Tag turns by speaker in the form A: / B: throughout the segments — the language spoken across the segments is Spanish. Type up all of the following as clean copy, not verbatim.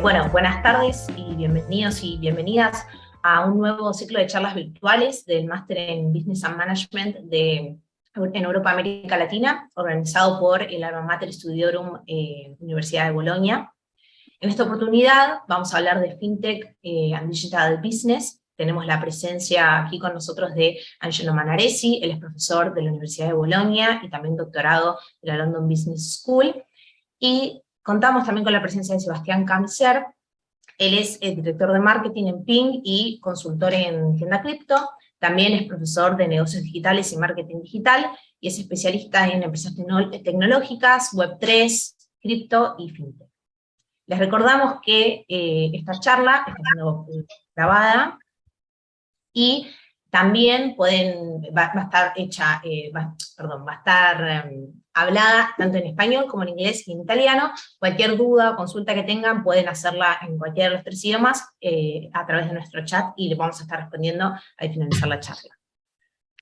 A: Bueno, buenas tardes y bienvenidos y bienvenidas a un nuevo ciclo de charlas virtuales del Máster en Business and Management en Europa América Latina, organizado por el Alma Mater Studiorum Universidad de Bolonia. En esta oportunidad vamos a hablar de FinTech and Digital Business. Tenemos la presencia aquí con nosotros de Angelo Manaresi, él es profesor de la Universidad de Bolonia y también doctorado de la London Business School. Y contamos también con la presencia de Sebastián Camiser. Él es el director de marketing en Ping y consultor en Tienda Cripto. También es profesor de negocios digitales y marketing digital, y es especialista en empresas tecnológicas, Web3, cripto y fintech. Les recordamos que esta charla está siendo grabada, y también va a estar hecha, va a estar hablada tanto en español como en inglés y en italiano. Cualquier duda o consulta que tengan pueden hacerla en cualquiera de los tres idiomas a través de nuestro chat, y le vamos a estar respondiendo al finalizar la charla.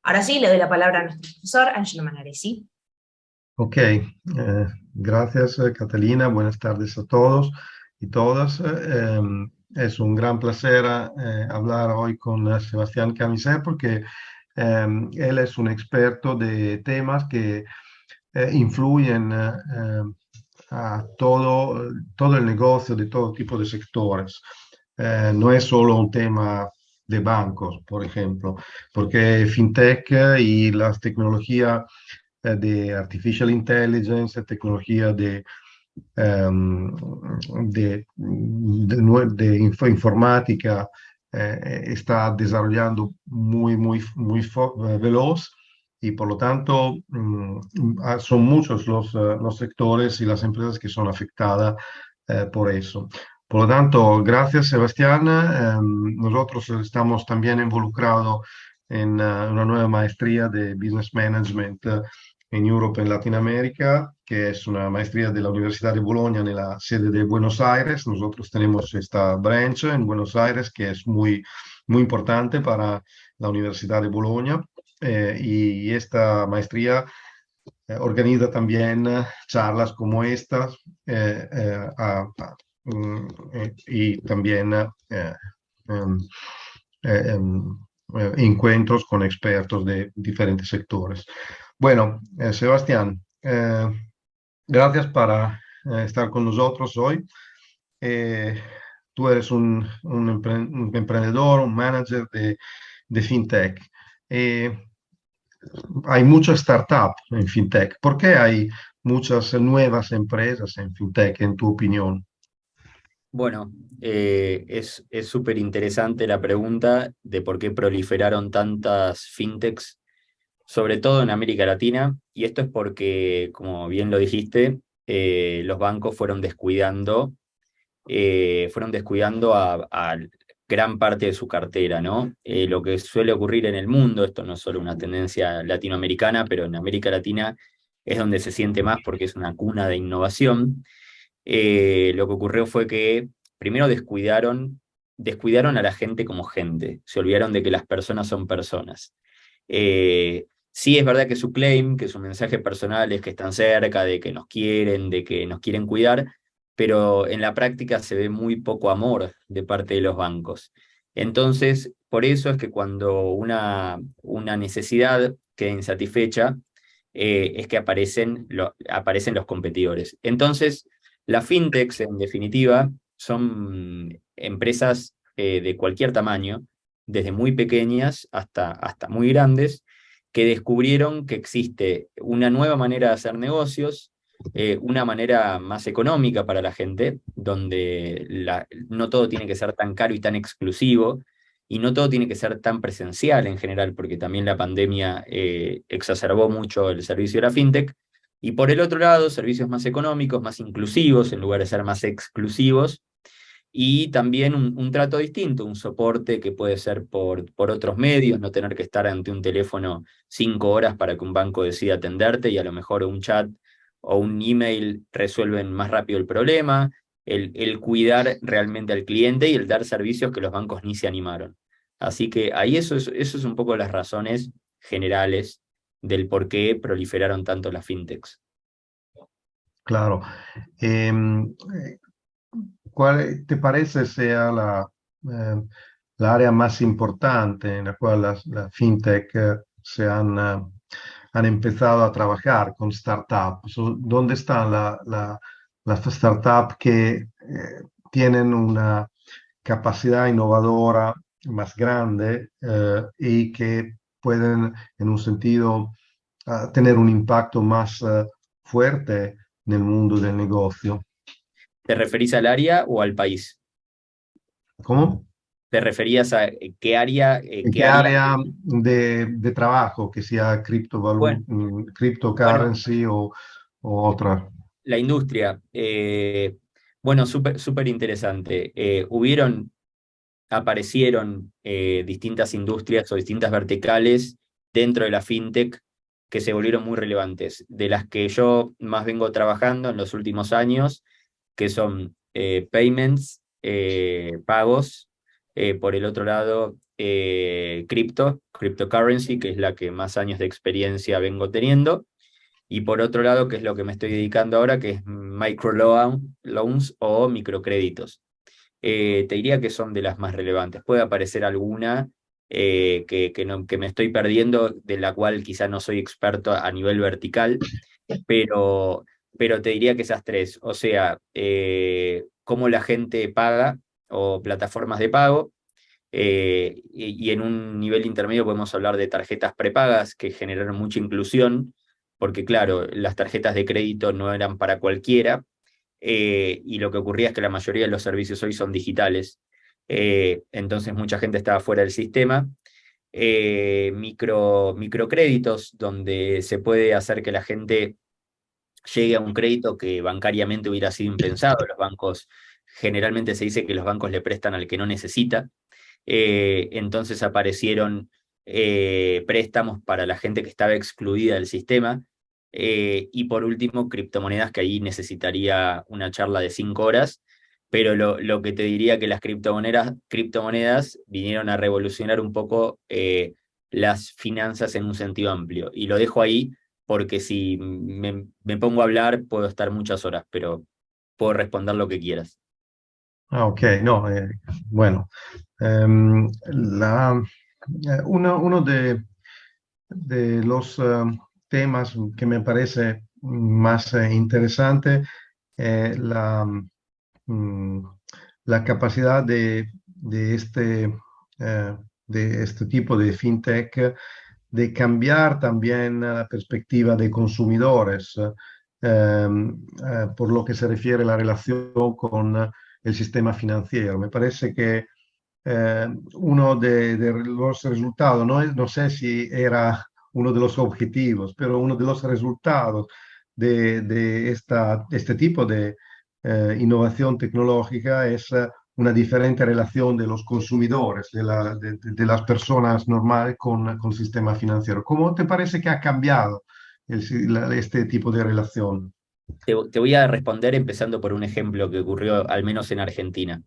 A: Ahora sí, le doy la palabra a nuestro profesor, Angelo Manaresi.
B: Ok, gracias Catalina, buenas tardes a todos y todas. Es un gran placer hablar hoy con Sebastián Camiser porque él es un experto de temas que influyen a todo el negocio de todo tipo de sectores. No es solo un tema de bancos, por ejemplo, porque FinTech y las tecnologías de artificial intelligence, tecnología informática, está desarrollando muy veloz, y por lo tanto son muchos los sectores y las empresas que son afectadas por eso. Por lo tanto, gracias Sebastián. Nosotros estamos también involucrados en una nueva maestría de Business Management en Europa, en Latinoamérica, que es una maestría de la Universidad de Bolonia en la sede de Buenos Aires. Nosotros tenemos esta branch en Buenos Aires que es muy importante para la Universidad de Bolonia, y esta maestría organiza también charlas como estas, y también em, em, encuentros con expertos de diferentes sectores. Bueno, Sebastián, gracias para estar con nosotros hoy. Eh, Tú eres un emprendedor, un manager de FinTech. Eh, Hay muchas startups en FinTech. ¿Por qué hay muchas nuevas empresas en FinTech, en tu opinión?
C: Bueno, es súper interesante la pregunta de por qué proliferaron tantas fintechs, sobre todo en América Latina, y esto es porque, como bien lo dijiste, los bancos fueron descuidando a gran parte de su cartera, ¿no? Lo que suele ocurrir en el mundo, esto no es solo una tendencia latinoamericana, pero en América Latina es donde se siente más porque es una cuna de innovación. Lo que ocurrió fue que primero descuidaron a la gente como gente, se olvidaron de que las personas son personas. Sí es verdad que su claim, que su mensaje personal es que están cerca, de que nos quieren, de que nos quieren cuidar, pero en la práctica se ve muy poco amor de parte de los bancos. Entonces, por eso es que cuando una necesidad queda insatisfecha, es que aparecen los competidores. Entonces, las fintechs, en definitiva, son empresas de cualquier tamaño, desde muy pequeñas hasta muy grandes, que descubrieron que existe una nueva manera de hacer negocios, una manera más económica para la gente, donde no todo tiene que ser tan caro y tan exclusivo, y no todo tiene que ser tan presencial en general, porque también la pandemia exacerbó mucho el servicio de la fintech. Y por el otro lado, servicios más económicos, más inclusivos, en lugar de ser más exclusivos, y también un trato distinto, un soporte que puede ser por otros medios, no tener que estar ante un teléfono 5 horas para que un banco decida atenderte, y a lo mejor un chat o un email resuelven más rápido el problema, el cuidar realmente al cliente y el dar servicios que los bancos ni se animaron. Así que ahí eso es un poco las razones generales del por qué proliferaron tanto las fintechs.
B: Claro. ¿cuál te parece sea la área más importante en la cual las fintech han empezado a trabajar con startups? ¿Dónde están las startups que tienen una capacidad innovadora más grande y que pueden, en un sentido, tener un impacto más fuerte en el mundo del negocio?
C: ¿Te referís al área o al país?
B: ¿Cómo?
C: ¿Te referías a
B: ¿En
C: qué
B: qué
C: área?
B: área de trabajo, que sea
C: Bueno, bueno,
B: cryptocurrency o otra?
C: la industria. Bueno, súper interesante. Aparecieron distintas industrias o distintas verticales dentro de la fintech que se volvieron muy relevantes, de las que yo más vengo trabajando en los últimos años, que son payments, pagos, por el otro lado, cryptocurrency, que es la que más años de experiencia vengo teniendo, y por otro lado, que es lo que me estoy dedicando ahora, que es microloans o microcréditos. Te diría que son de las más relevantes. Puede aparecer alguna que me estoy perdiendo, de la cual quizá no soy experto a nivel vertical, pero, pero te diría que esas tres, o sea, cómo la gente paga o plataformas de pago, y en un nivel intermedio podemos hablar de tarjetas prepagas que generaron mucha inclusión, porque claro, las tarjetas de crédito no eran para cualquiera, y lo que ocurría es que la mayoría de los servicios hoy son digitales, entonces mucha gente estaba fuera del sistema. Microcréditos, donde se puede hacer que la gente llegue a un crédito que bancariamente hubiera sido impensado. Los bancos, generalmente se dice que los bancos le prestan al que no necesita, entonces aparecieron préstamos para la gente que estaba excluida del sistema. Y por último, criptomonedas, que ahí necesitaría una charla de 5 horas, pero lo que te diría que las criptomonedas vinieron a revolucionar un poco las finanzas en un sentido amplio. Y lo dejo ahí porque si me pongo a hablar puedo estar muchas horas, pero puedo responder lo que quieras.
B: Ah, ok, no, bueno. Em, uno de los temas que me parece más interesante es mm, la capacidad eh, de este tipo de fintech de cambiar también la perspectiva de consumidores por lo que se refiere a la relación con el sistema financiero. Me parece que uno de los resultados, no sé si era uno de los objetivos, pero uno de los resultados este tipo de innovación tecnológica es una diferente relación de los consumidores, de las personas normales con el sistema financiero. ¿Cómo te parece que ha cambiado este tipo de relación?
C: Te voy a responder empezando por un ejemplo que ocurrió al menos en Argentina.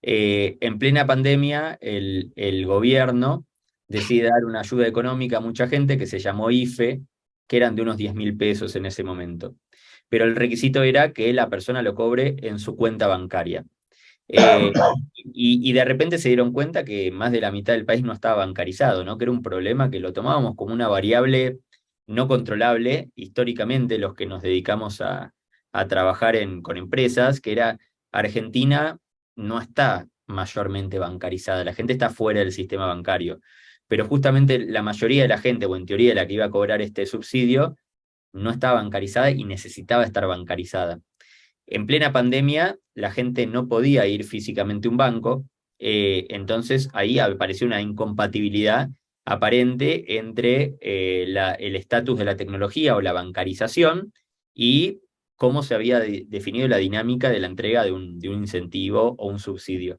C: En plena pandemia, el gobierno decide dar una ayuda económica a mucha gente que se llamó IFE, que eran de unos 10.000 pesos en ese momento. Pero el requisito era que la persona lo cobre en su cuenta bancaria. Y de repente se dieron cuenta que más de la mitad del país no estaba bancarizado, ¿no? Que era un problema que lo tomábamos como una variable no controlable históricamente los que nos dedicamos a trabajar con empresas, que era Argentina no está mayormente bancarizada, la gente está fuera del sistema bancario, pero justamente la mayoría de la gente, o en teoría la que iba a cobrar este subsidio, no estaba bancarizada y necesitaba estar bancarizada. En plena pandemia, la gente no podía ir físicamente a un banco, entonces ahí apareció una incompatibilidad aparente entre el estatus de la tecnología o la bancarización y cómo se había definido la dinámica de la entrega de un incentivo o un subsidio.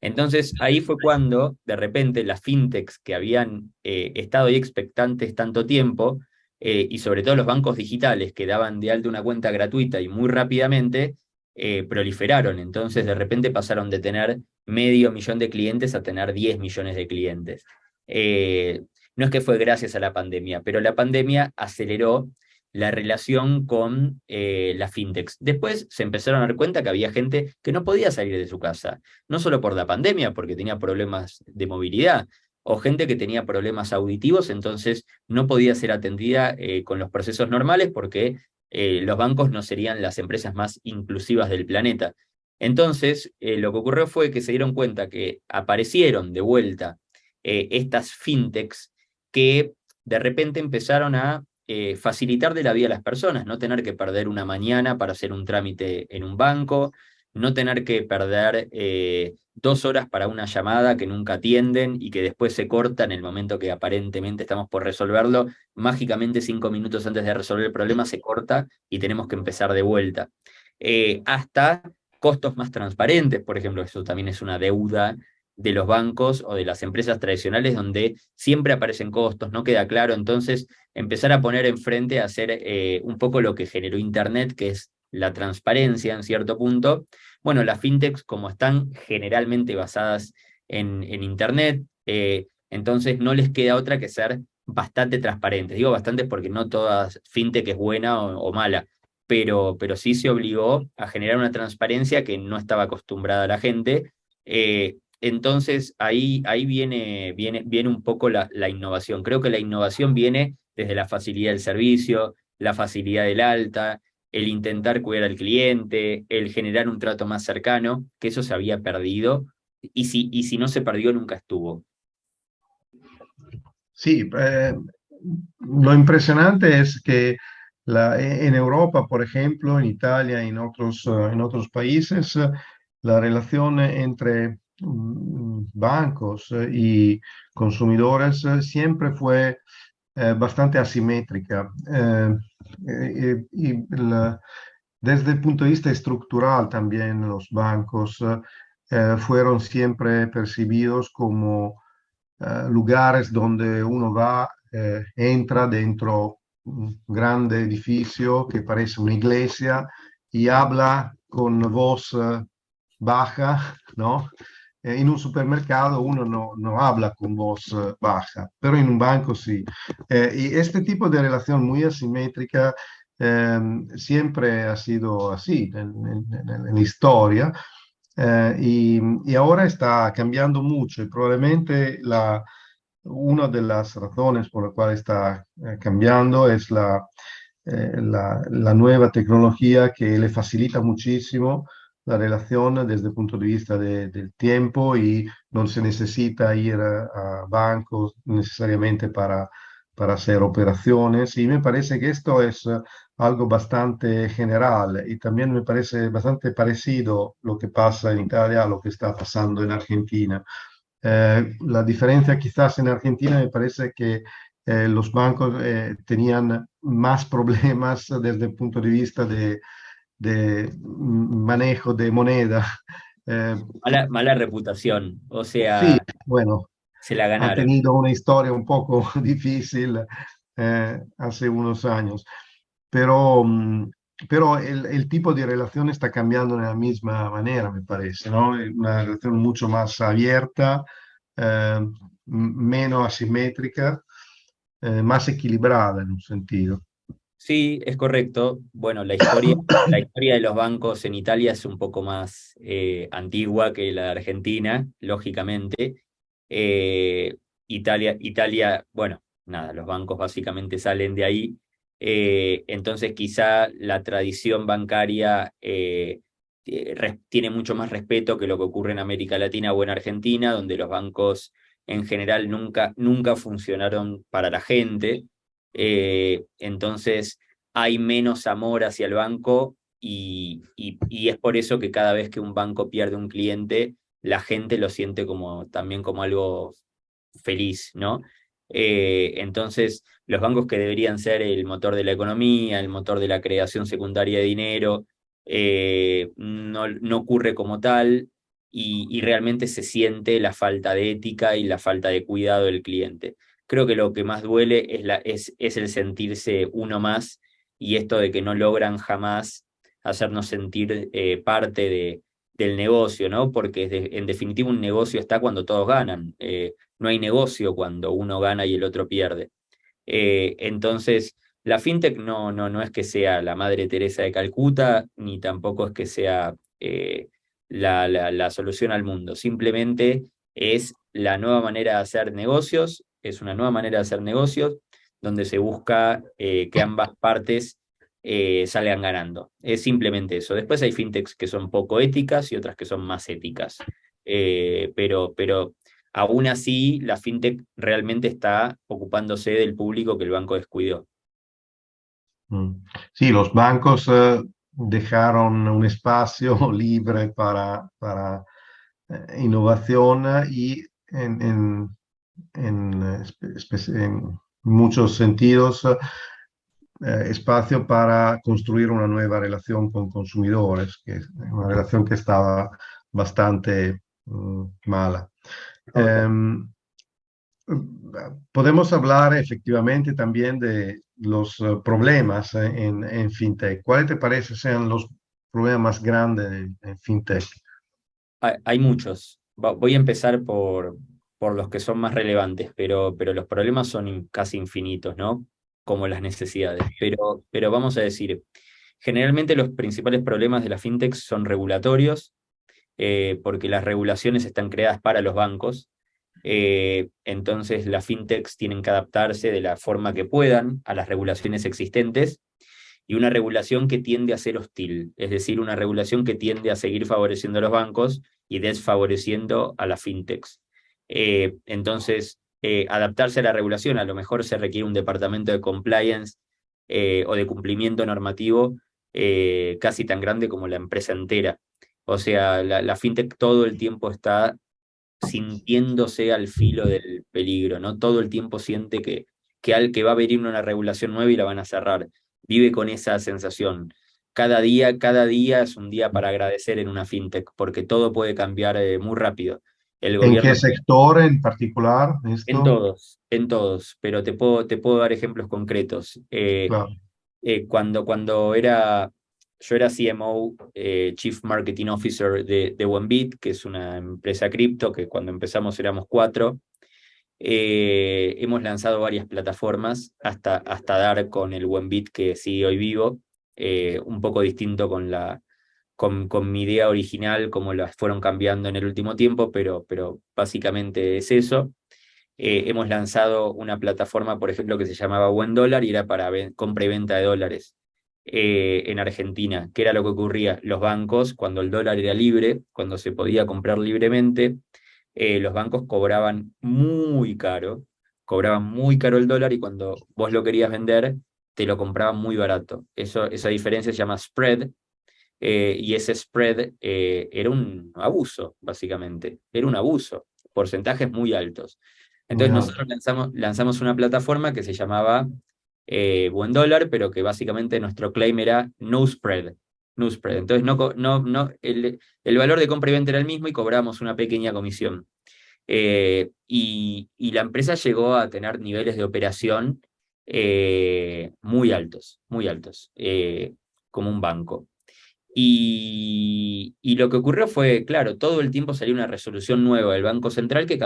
C: Entonces ahí fue cuando de repente las fintechs que habían estado ahí expectantes tanto tiempo, y sobre todo los bancos digitales que daban de alta una cuenta gratuita y muy rápidamente, proliferaron. Entonces de repente pasaron de tener 500.000 de clientes a tener 10 millones de clientes. No es que fue gracias a la pandemia, pero la pandemia aceleró la relación con las fintechs. Después se empezaron a dar cuenta que había gente que no podía salir de su casa, no solo por la pandemia, porque tenía problemas de movilidad, o gente que tenía problemas auditivos, entonces no podía ser atendida con los procesos normales porque los bancos no serían las empresas más inclusivas del planeta. Entonces, lo que ocurrió fue que se dieron cuenta que aparecieron de vuelta estas fintechs que de repente empezaron a facilitar de la vida a las personas, no tener que perder una mañana para hacer un trámite en un banco, no tener que perder 2 horas para una llamada que nunca atienden y que después se corta en el momento que aparentemente estamos por resolverlo, mágicamente 5 minutos antes de resolver el problema se corta y tenemos que empezar de vuelta. Hasta costos más transparentes, por ejemplo, eso también es una deuda de los bancos o de las empresas tradicionales donde siempre aparecen costos, no queda claro, entonces empezar a poner enfrente a hacer un poco lo que generó Internet, que es la transparencia en cierto punto. Bueno, las fintechs como están generalmente basadas en Internet, entonces no les queda otra que ser bastante transparentes. Digo bastante porque no toda fintech es buena o mala, pero sí se obligó a generar una transparencia que no estaba acostumbrada la gente. Entonces ahí viene un poco la innovación. Creo que la innovación viene desde la facilidad del servicio, la facilidad del alta, el intentar cuidar al cliente, el generar un trato más cercano, que eso se había perdido, y si no se perdió, nunca estuvo.
B: Sí, lo impresionante es que en Europa, por ejemplo, en Italia y en otros países, la relación entre bancos y consumidores siempre fue bastante asimétrica. Desde el punto de vista estructural también los bancos fueron siempre percibidos como lugares donde uno va, entra dentro un grande edificio que parece una iglesia y habla con voz baja, ¿no? En un supermercado uno no habla con voz baja, pero en un banco sí. Y este tipo de relación muy asimétrica siempre ha sido así en la historia. Y ahora está cambiando mucho y probablemente una de las razones por la cual está cambiando es la nueva tecnología que le facilita muchísimo la relación desde el punto de vista del tiempo y no se necesita ir a bancos necesariamente para hacer operaciones. Y me parece que esto es algo bastante general y también me parece bastante parecido lo que pasa en Italia a lo que está pasando en Argentina. La diferencia quizás en Argentina me parece que los bancos tenían más problemas desde el punto de vista de manejo de moneda. Eh,
C: Mala reputación, o
B: sí,
C: sea,
B: bueno,
C: se la
B: han
C: ganaron.
B: tenido una historia un poco difícil hace unos años, pero, pero el tipo de relación está cambiando de la misma manera, me parece, ¿no? Una relación mucho más abierta, menos asimétrica, más equilibrada en un sentido.
C: Sí, es correcto. Bueno, la historia de los bancos en Italia es un poco más antigua que la de Argentina, lógicamente. Italia, bueno, nada, los bancos básicamente salen de ahí. Entonces quizá la tradición bancaria tiene mucho más respeto que lo que ocurre en América Latina o en Argentina, donde los bancos en general nunca funcionaron para la gente. Entonces hay menos amor hacia el banco y es por eso que cada vez que un banco pierde un cliente, la gente lo siente también como algo feliz, ¿no? Entonces, los bancos que deberían ser el motor de la economía, el motor de la creación secundaria de dinero, no ocurre como tal y realmente se siente la falta de ética y la falta de cuidado del cliente. Creo que lo que más duele es el sentirse uno más y esto de que no logran jamás hacernos sentir parte del negocio, ¿no? Porque en definitiva un negocio está cuando todos ganan. No hay negocio cuando uno gana y el otro pierde. Entonces, La fintech no es que sea la Madre Teresa de Calcuta, ni tampoco es que sea la solución al mundo. Simplemente es la nueva manera de hacer negocios, es una nueva manera de hacer negocios donde se busca que ambas partes salgan ganando. Es simplemente eso. Después hay fintechs que son poco éticas y otras que son más éticas. Pero aún así, la fintech realmente está ocupándose del público que el banco descuidó.
B: Sí, los bancos dejaron un espacio libre para innovación y en muchos sentidos espacio para construir una nueva relación con consumidores, que es una relación que estaba bastante mala. Podemos hablar efectivamente también de los problemas en FinTech. ¿Cuáles te parece sean los problemas más grandes en FinTech?
C: Hay muchos. Voy a empezar por los que son más relevantes, pero los problemas son casi infinitos, ¿no? Como las necesidades. Pero vamos a decir, generalmente los principales problemas de la fintech son regulatorios, porque las regulaciones están creadas para los bancos. Entonces las fintechs tienen que adaptarse de la forma que puedan a las regulaciones existentes y una regulación que tiende a ser hostil, es decir, una regulación que tiende a seguir favoreciendo a los bancos y desfavoreciendo a las fintechs. Entonces, adaptarse a la regulación, a lo mejor se requiere un departamento de compliance o de cumplimiento normativo casi tan grande como la empresa entera. O sea, la fintech todo el tiempo está sintiéndose al filo del peligro, ¿no? Todo el tiempo siente que va a venir una regulación nueva y la van a cerrar. Vive con esa sensación. Cada día es un día para agradecer en una fintech, porque todo puede cambiar muy rápido. El
B: ¿En qué
C: gobierno,
B: sector en particular esto?
C: en todos, pero te puedo dar ejemplos concretos.
B: Claro.
C: Yo era CMO, Chief Marketing Officer de OneBit, que es una empresa cripto, que cuando empezamos éramos 4. Hemos lanzado varias plataformas hasta dar con el OneBit que sigue hoy vivo, un poco distinto con mi idea original, como las fueron cambiando en el último tiempo, pero básicamente es eso. Hemos lanzado una plataforma, por ejemplo, que se llamaba $1 y era para compra y venta de dólares en Argentina. ¿Qué era lo que ocurría? Los bancos, cuando el dólar era libre, cuando se podía comprar libremente, los bancos cobraban muy caro el dólar y cuando vos lo querías vender, te lo compraban muy barato. Esa diferencia se llama spread. Y ese spread era un abuso, básicamente. Era un abuso, porcentajes muy altos.
B: Muy
C: Entonces
B: alto.
C: nosotros lanzamos una plataforma que se llamaba Buen Dólar, pero que básicamente nuestro claim era no spread. No spread. Entonces el valor de compra y venta era el mismo y cobramos una pequeña comisión. Y la empresa llegó a tener niveles de operación muy altos, como un banco. Y lo que ocurrió fue, claro, todo el tiempo salió una resolución nueva del Banco Central que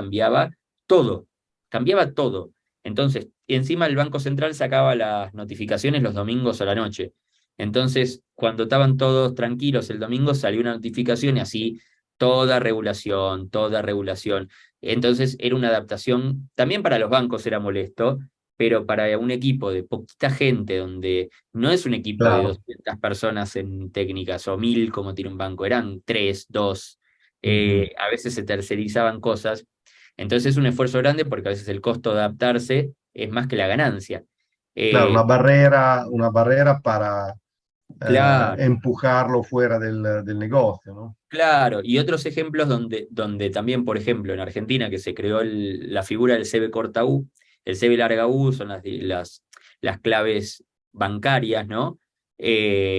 C: todo, cambiaba todo. Entonces, encima el Banco Central sacaba las notificaciones los domingos a la noche. Entonces, cuando estaban todos tranquilos el domingo, salió una notificación y así toda regulación, toda regulación. Entonces, era una adaptación, también para los bancos era molesto, pero para un equipo de poquita gente, donde no es un equipo de
B: Claro.
C: 200 personas en técnicas o 1000 como tiene un banco, eran 3, 2,
B: Ujú.
C: a veces se tercerizaban cosas, entonces es un esfuerzo grande porque a veces el costo de adaptarse es más que la ganancia.
B: Claro,
C: Eh,
B: una barrera para
C: claro,
B: empujarlo fuera del negocio, ¿no?
C: claro, y otros ejemplos donde también, por ejemplo, en Argentina, que se creó la figura del CB corta U, el CB larga U son las claves bancarias, ¿no?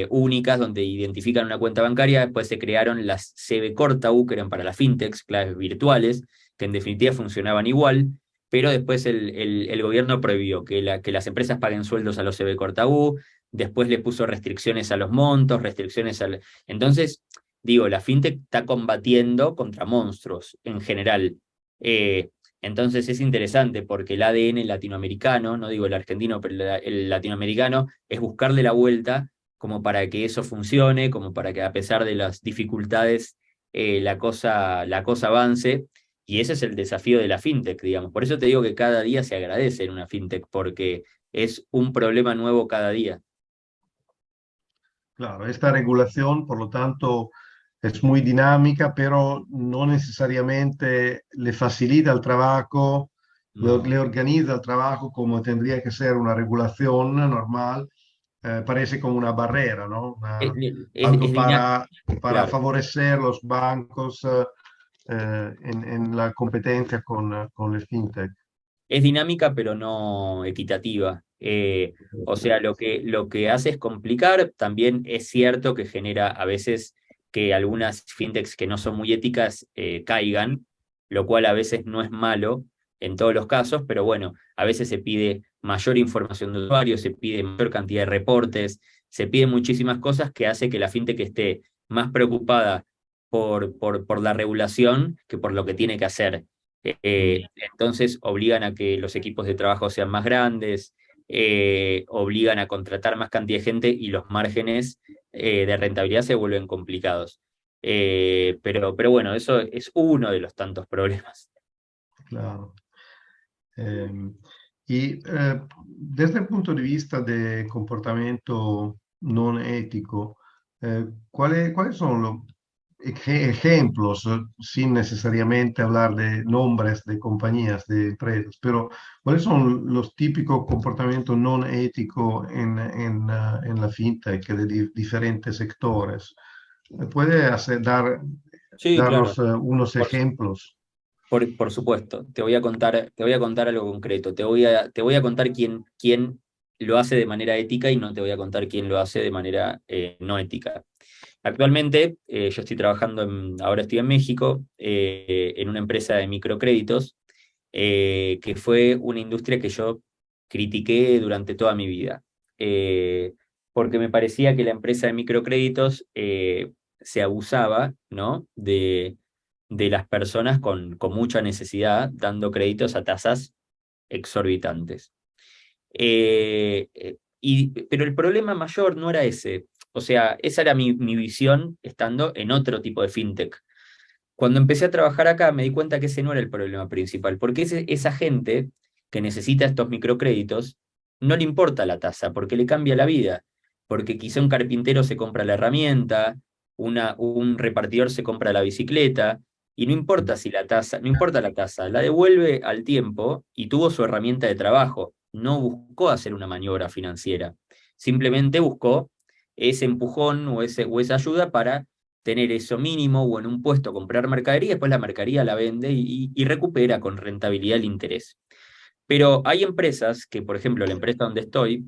C: Únicas, donde identifican una cuenta bancaria, después se crearon las CB corta U, que eran para las fintechs, claves virtuales, que en definitiva funcionaban igual, pero después el gobierno prohibió que las empresas paguen sueldos a los CB corta U, después le puso restricciones a los montos, restricciones al... Entonces, digo, la fintech está combatiendo contra monstruos en general. Entonces es interesante porque el ADN latinoamericano, no digo el argentino, pero el latinoamericano, es buscarle la vuelta como para que eso funcione, como para que a pesar de las dificultades la cosa avance. Y ese es el desafío de la fintech, digamos. Por eso te digo que cada día se agradece en una fintech, porque es un problema nuevo cada día.
B: Claro, esta regulación, por lo tanto, es muy dinámica, pero no necesariamente le facilita el trabajo,
C: No.
B: le organiza el trabajo como tendría que ser una regulación normal. Parece como una barrera, ¿no?
C: Es,
B: Algo
C: dinámico,
B: para
C: claro.
B: favorecer los bancos en la competencia con el fintech.
C: Es dinámica, pero no equitativa. O sea, lo que hace es complicar. También es cierto que genera a veces que algunas fintechs que no son muy éticas caigan, lo cual a veces no es malo en todos los casos, pero bueno, a veces se pide mayor información de usuarios, se pide mayor cantidad de reportes, se piden muchísimas cosas que hace que la fintech esté más preocupada por la regulación que por lo que tiene que hacer. Entonces obligan a que los equipos de trabajo sean más grandes, obligan a contratar más cantidad de gente y los márgenes de rentabilidad se vuelven complicados. Pero bueno, eso es uno de los tantos problemas.
B: Claro. Eh, desde el punto de vista de comportamiento no ético, cuáles son los ejemplos, sin necesariamente hablar de nombres de compañías, de empresas, pero cuáles son los típicos comportamientos no éticos en la fintech de diferentes sectores? ¿Puede
C: Sí, claro.
B: darnos unos
C: Por,
B: ejemplos?
C: por supuesto, te voy a contar algo concreto. Te voy a contar quién lo hace de manera ética y no te voy a contar quién lo hace de manera no ética. Actualmente, yo estoy trabajando ahora estoy en México, en una empresa de microcréditos, que fue una industria que yo critiqué durante toda mi vida, porque me parecía que la empresa de microcréditos se abusaba, ¿no? de las personas con mucha necesidad, dando créditos a tasas exorbitantes. Pero el problema mayor no era ese. O sea, esa era mi visión estando en otro tipo de fintech. Cuando empecé a trabajar acá me di cuenta que ese no era el problema principal, porque esa gente que necesita estos microcréditos no le importa la tasa, porque le cambia la vida, porque quizá un carpintero se compra la herramienta, un repartidor se compra la bicicleta, y no importa si la tasa, no importa la tasa, la devuelve al tiempo y tuvo su herramienta de trabajo, no buscó hacer una maniobra financiera, simplemente buscó ese empujón o esa ayuda para tener eso mínimo o en un puesto comprar mercadería, después la mercadería la vende y recupera con rentabilidad el interés. Pero hay empresas que, por ejemplo, la empresa donde estoy,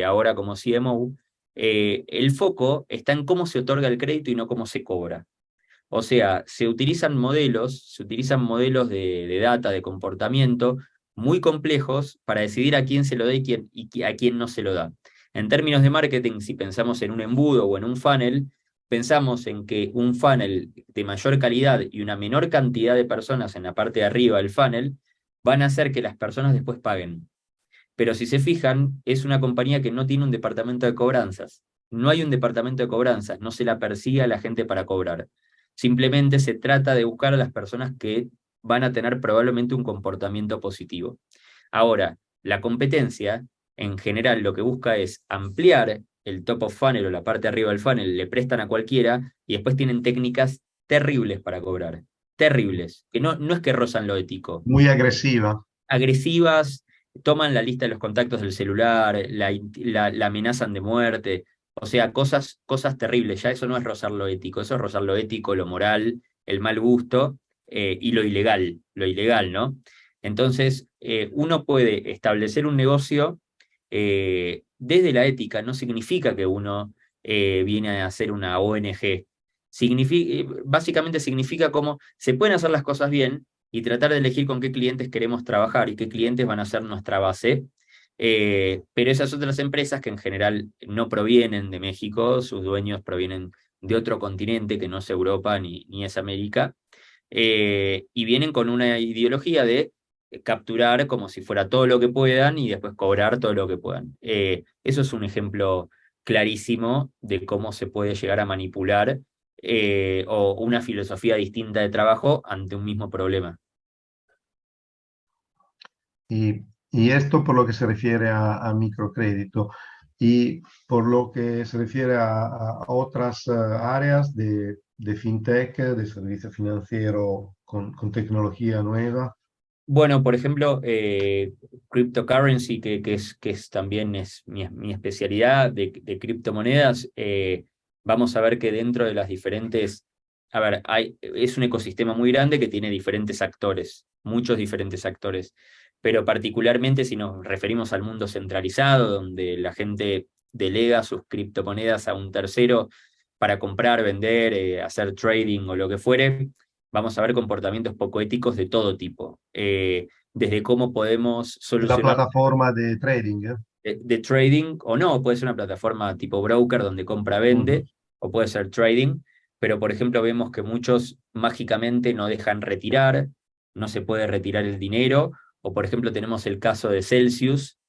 C: ahora como CMO, el foco está en cómo se otorga el crédito y no cómo se cobra. O sea, se utilizan modelos de data, de comportamiento muy complejos para decidir a quién se lo da y a quién no se lo da. En términos de marketing, si pensamos en un embudo o en un funnel, pensamos en que un funnel de mayor calidad y una menor cantidad de personas en la parte de arriba del funnel van a hacer que las personas después paguen. Pero si se fijan, es una compañía que no tiene un departamento de cobranzas. No hay un departamento de cobranzas, no se la persigue a la gente para cobrar. Simplemente se trata de buscar a las personas que van a tener probablemente un comportamiento positivo. Ahora, la competencia, en general, lo que busca es ampliar el top of funnel o la parte de arriba del funnel, le prestan a cualquiera y después tienen técnicas terribles para cobrar. Terribles, que no es que rozan lo ético,
B: Muy agresiva.
C: agresivas, toman la lista de los contactos del celular, la amenazan de muerte, o sea, cosas terribles. Ya eso no es rozar lo ético, eso es rozar lo ético, lo moral, el mal gusto y lo ilegal, ¿no? Entonces, uno puede establecer un negocio desde la ética, no significa que uno viene a hacer una ONG. Básicamente significa cómo se pueden hacer las cosas bien y tratar de elegir con qué clientes queremos trabajar y qué clientes van a ser nuestra base. Pero esas otras empresas que en general no provienen de México, sus dueños provienen de otro continente que no es Europa ni es América, y vienen con una ideología de capturar como si fuera todo lo que puedan y después cobrar todo lo que puedan. Eso es un ejemplo clarísimo de cómo se puede llegar a manipular o una filosofía distinta de trabajo ante un mismo problema.
B: Y esto por lo que se refiere a microcrédito y por lo que se refiere a otras áreas de fintech, de servicio financiero con tecnología nueva.
C: Bueno, por ejemplo, cryptocurrency, que es también es mi especialidad de criptomonedas, vamos a ver que dentro de las diferentes, a ver, es un ecosistema muy grande que tiene diferentes actores, muchos diferentes actores, pero particularmente si nos referimos al mundo centralizado, donde la gente delega sus criptomonedas a un tercero para comprar, vender, hacer trading o lo que fuere, vamos a ver comportamientos poco éticos de todo tipo, desde cómo podemos
B: La
C: solucionar
B: plataforma de trading.
C: de trading o no, puede ser una plataforma tipo broker donde
B: Ujú.
C: compra-vende, o puede ser trading, pero por ejemplo vemos que muchos mágicamente no dejan retirar, no se puede retirar el dinero, o por ejemplo tenemos el caso de Celsius.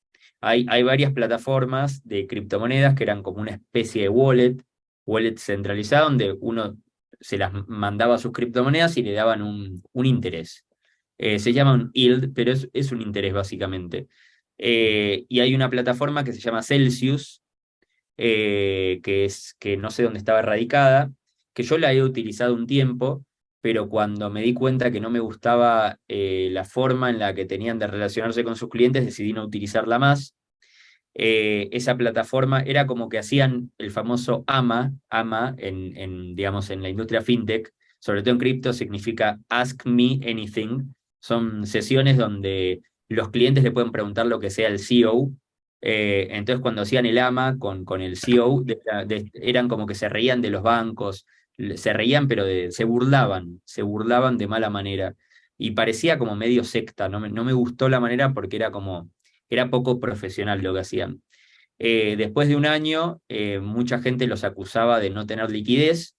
C: Hay varias plataformas de criptomonedas que eran como una especie de wallet centralizada, donde uno se las mandaba a sus criptomonedas y le daban un interés. Se llama un yield, pero es un interés básicamente. Y hay una plataforma que se llama Celsius, que no sé dónde estaba radicada, que yo la he utilizado un tiempo, pero cuando me di cuenta que no me gustaba la forma en la que tenían de relacionarse con sus clientes, decidí no utilizarla más. Esa plataforma era como que hacían el famoso AMA digamos, en la industria fintech, sobre todo en cripto, significa Ask Me Anything. Son sesiones donde los clientes le pueden preguntar lo que sea al CEO. Entonces, cuando hacían el AMA con el CEO, eran como que se reían de los bancos, se reían, pero se burlaban de mala manera. Y parecía como medio secta, no me gustó la manera porque era poco profesional lo que hacían. Después de un año, mucha gente los acusaba de no tener liquidez.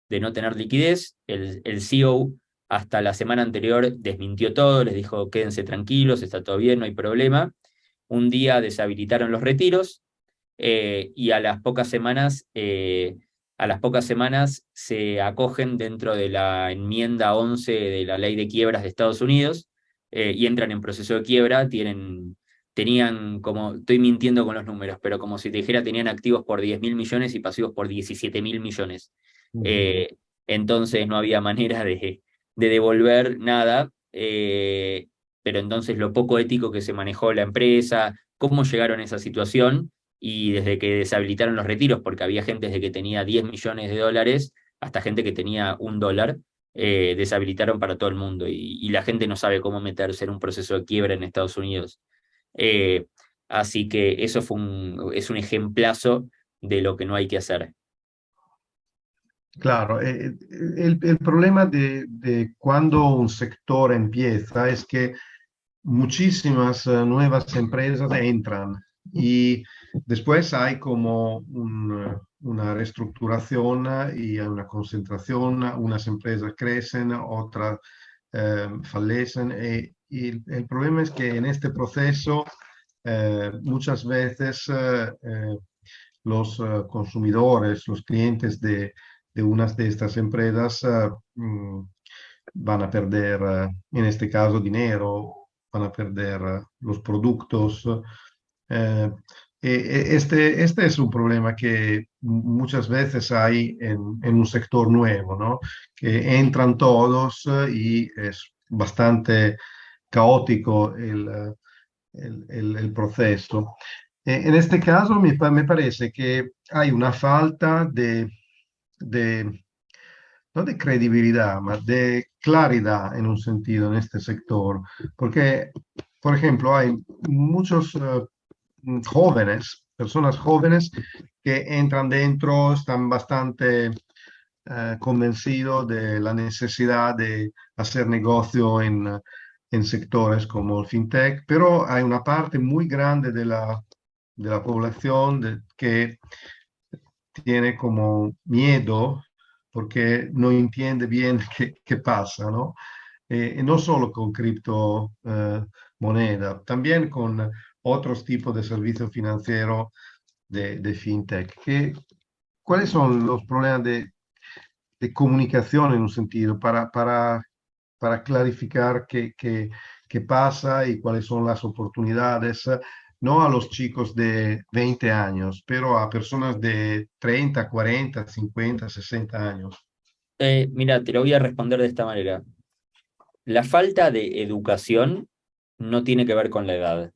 C: El CEO hasta la semana anterior desmintió todo, les dijo quédense tranquilos, está todo bien, no hay problema. Un día deshabilitaron los retiros y a las pocas semanas se acogen dentro de la enmienda 11 de la ley de quiebras de Estados Unidos y entran en proceso de quiebra. Tenían como, estoy mintiendo con los números, pero como si te dijera, tenían activos por 10.000 millones y pasivos por 17.000 millones.
B: Ujú.
C: Entonces no había manera de devolver nada, pero entonces lo poco ético que se manejó la empresa, cómo llegaron a esa situación y desde que deshabilitaron los retiros, porque había gente desde que tenía 10 millones de dólares hasta gente que tenía $1, deshabilitaron para todo el mundo y la gente no sabe cómo meterse en un proceso de quiebra en Estados Unidos. Eh, Así que eso es un ejemplazo de lo que no hay que hacer.
B: Claro, el problema de cuando un sector empieza es que muchísimas nuevas empresas entran y después hay como una reestructuración y hay una concentración, unas empresas crecen, otras fallecen y el problema es que en este proceso muchas veces los consumidores, los clientes de unas de estas empresas van a perder, en este caso, dinero, van a perder los productos. Eh, este es un problema que muchas veces hay en un sector nuevo, ¿no? Que entran todos y es bastante caótico el proceso. En este caso, me parece que hay una falta de no de credibilidad, más de claridad en un sentido en este sector, porque, por ejemplo, hay muchos jóvenes, personas jóvenes que entran dentro, están bastante convencidos de la necesidad de hacer negocio en sectores como el fintech, pero hay una parte muy grande de la población que tiene como miedo porque no entiende bien qué pasa, ¿no? no solo con criptomoneda, también con otros tipos de servicios financieros de fintech. ¿Cuáles son los problemas de comunicación en un sentido para clarificar qué pasa y cuáles son las oportunidades? No a los chicos de 20 años, pero a personas de 30, 40, 50, 60 años.
C: Mira, te lo voy a responder de esta manera. La falta de educación no tiene que ver con la edad.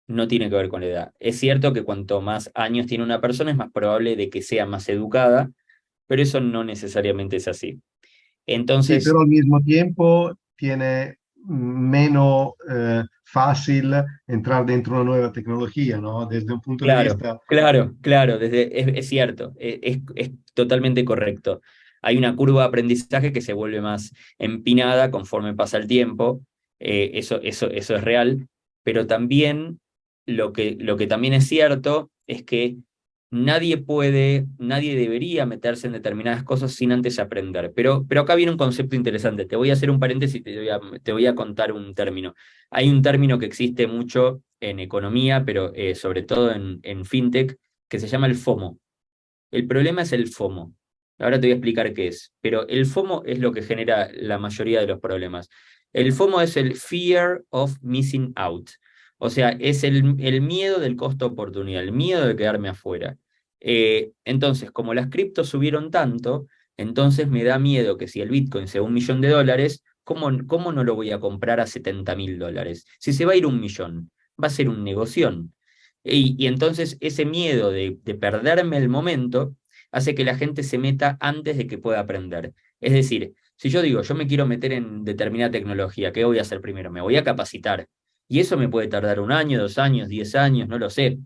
C: No tiene que ver con la edad. Es cierto que cuanto más años tiene una persona es más probable de que sea más educada, pero eso no necesariamente es así.
B: Sí,
C: Entonces,
B: pero al mismo tiempo tiene menos fácil entrar dentro de una nueva tecnología, ¿no? Desde un punto de
C: claro,
B: vista.
C: claro, claro, es cierto, es totalmente correcto. Hay una curva de aprendizaje que se vuelve más empinada conforme pasa el tiempo, eso es real, pero también lo que también es cierto es que nadie debería meterse en determinadas cosas sin antes aprender. Pero acá viene un concepto interesante. Te voy a hacer un paréntesis y te voy a contar un término. Hay un término que existe mucho en economía, pero sobre todo en fintech, que se llama el FOMO. El problema es el FOMO. Ahora te voy a explicar qué es, pero el FOMO es lo que genera la mayoría de los problemas. El FOMO es el Fear of Missing Out, o sea, es el miedo del costo de oportunidad, el miedo de quedarme afuera. Entonces, como las criptos subieron tanto, entonces me da miedo que si el Bitcoin sea $1.000.000, ¿cómo no lo voy a comprar a $70.000? Si se va a ir 1.000.000, va a ser un negoción. Y entonces ese miedo de perderme el momento hace que la gente se meta antes de que pueda aprender. Es decir, si yo digo, yo me quiero meter en determinada tecnología, ¿qué voy a hacer primero? Me voy a capacitar. Y eso me puede tardar 1 año, 2 años, 10 años, no lo sé.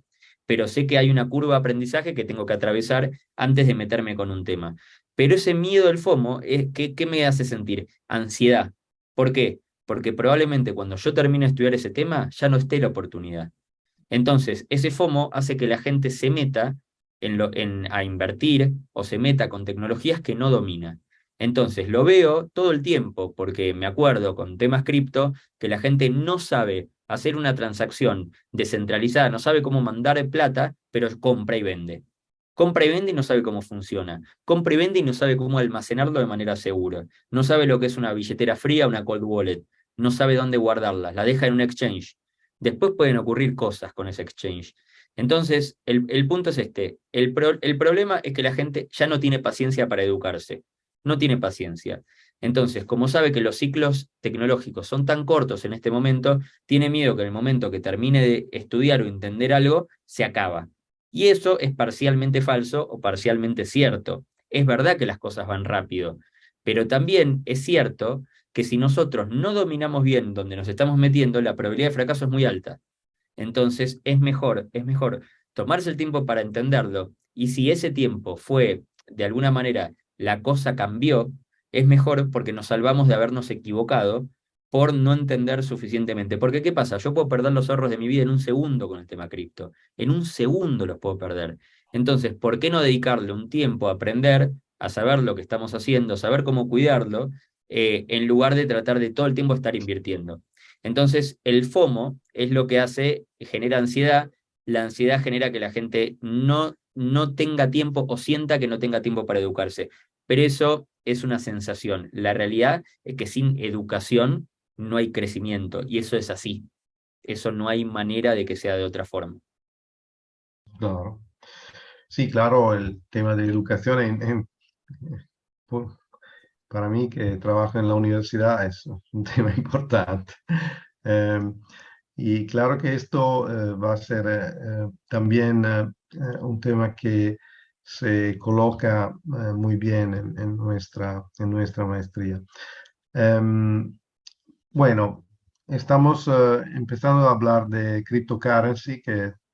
C: Pero sé que hay una curva de aprendizaje que tengo que atravesar antes de meterme con un tema. Pero ese miedo del FOMO, ¿qué me hace sentir? Ansiedad. ¿Por qué? Porque probablemente cuando yo termine de estudiar ese tema, ya no esté la oportunidad. Entonces, ese FOMO hace que la gente se meta a invertir o se meta con tecnologías que no domina. Entonces, lo veo todo el tiempo porque me acuerdo con temas cripto que la gente no sabe hacer una transacción descentralizada, no sabe cómo mandar plata, pero compra y vende. Compra y vende y no sabe cómo funciona. Compra y vende y no sabe cómo almacenarlo de manera segura. No sabe lo que es una billetera fría, una cold wallet. No sabe dónde guardarlas. La deja en un exchange. Después pueden ocurrir cosas con ese exchange. Entonces, el punto es este. El problema es que la gente ya no tiene paciencia para educarse. No tiene paciencia. Entonces, como sabe que los ciclos tecnológicos son tan cortos en este momento, tiene miedo que en el momento que termine de estudiar o entender algo, se acaba. Y eso es parcialmente falso o parcialmente cierto. Es verdad que las cosas van rápido, pero también es cierto que si nosotros no dominamos bien donde nos estamos metiendo, la probabilidad de fracaso es muy alta. Entonces es mejor tomarse el tiempo para entenderlo. Y si ese tiempo fue, de alguna manera, la cosa cambió, es mejor porque nos salvamos de habernos equivocado por no entender suficientemente. Porque, ¿qué pasa? Yo puedo perder los ahorros de mi vida en un segundo con el tema cripto. En un segundo los puedo perder. Entonces, ¿por qué no dedicarle un tiempo a aprender, a saber lo que estamos haciendo, saber cómo cuidarlo, en lugar de tratar de todo el tiempo estar invirtiendo? Entonces, el FOMO es lo que hace, genera ansiedad. La ansiedad genera que la gente no tenga tiempo o sienta que no tenga tiempo para educarse. Pero eso es una sensación. La realidad es que sin educación no hay crecimiento y eso es así. Eso no hay manera de que sea de otra forma.
B: Claro. Sí, claro, el tema de educación por- para mí que trabajo en la universidad es un tema importante. Em, y claro que esto va a ser también un tema que se coloca muy bien en nuestra maestría. Em, bueno, estamos empezando a hablar de cryptocurrency,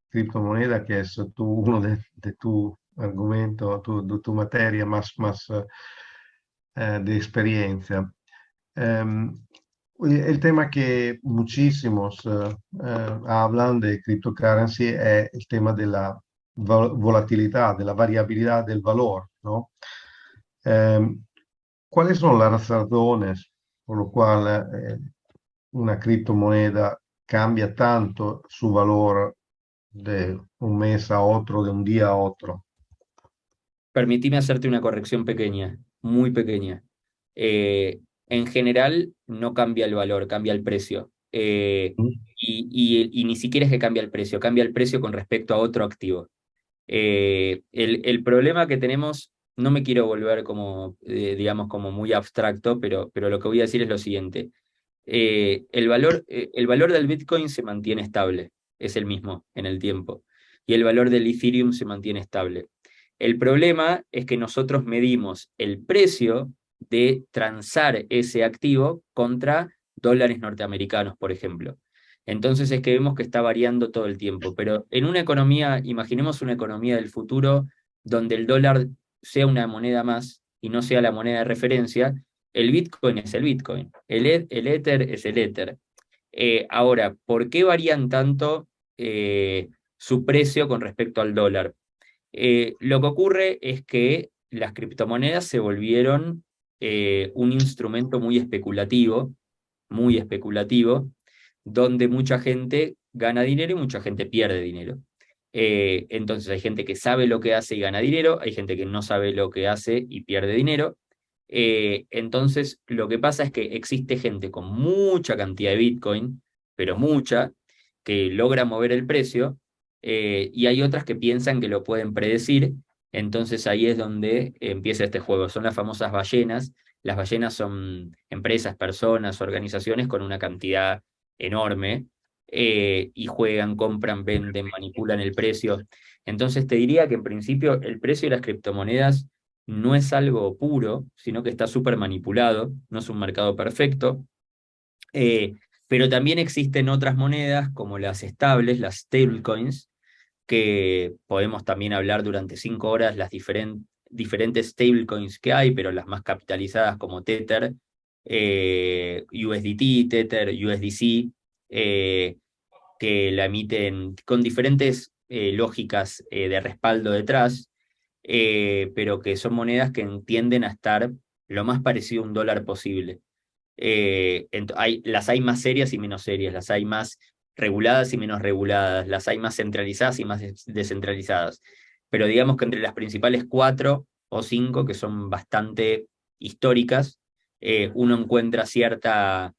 B: criptomoneda, que es uno de tu argumento, de tu materia más de experiencia. Em, el tema que muchísimos hablan de cryptocurrency es el tema de la volatilidad, de la variabilidad del valor, ¿no? Em, ¿Cuáles son las razones por lo cual una criptomoneda cambia tanto su valor de un mes a otro, de un día a otro.
C: Permitime hacerte una corrección pequeña, muy pequeña. Eh, en general no cambia el valor, cambia el precio. Y ni siquiera es que cambia el precio con respecto a otro activo. El problema que tenemos, no me quiero volver como, digamos, como muy abstracto, pero lo que voy a decir es lo siguiente. El valor del Bitcoin se mantiene estable, es el mismo en el tiempo, y el valor del Ethereum se mantiene estable. El problema es que nosotros medimos el precio de transar ese activo contra dólares norteamericanos, por ejemplo. Entonces es que vemos que está variando todo el tiempo, pero en una economía, imaginemos una economía del futuro donde el dólar sea una moneda más y no sea la moneda de referencia, el Bitcoin es el Bitcoin, el Ether es el Ether. Ahora, ¿por qué varían tanto su precio con respecto al dólar? Lo que ocurre es que las criptomonedas se volvieron un instrumento muy especulativo, donde mucha gente gana dinero y mucha gente pierde dinero. Entonces hay gente que sabe lo que hace y gana dinero, hay gente que no sabe lo que hace y pierde dinero. Entonces lo que pasa es que existe gente con mucha cantidad de Bitcoin, pero mucha, que logra mover el precio, y hay otras que piensan que lo pueden predecir. Entonces ahí es donde empieza este juego. Son las famosas ballenas. Las ballenas son empresas, personas, organizaciones con una cantidad enorme, y juegan, compran, venden, manipulan el precio. Entonces te diría que en principio el precio de las criptomonedas no es algo puro, sino que está súper manipulado, no es un mercado perfecto. Eh, pero también existen otras monedas como las estables, las stablecoins, que podemos también hablar durante 5 horas las diferentes stablecoins que hay, pero las más capitalizadas como Tether, USDT, Tether, USDC, que la emiten con diferentes lógicas de respaldo detrás, pero que son monedas que tienden a estar lo más parecido a un dólar posible. Las hay más serias y menos serias, las hay más reguladas y menos reguladas, las hay más centralizadas y más descentralizadas. Pero digamos que entre las principales 4 o 5, que son bastante históricas, uno encuentra cierta,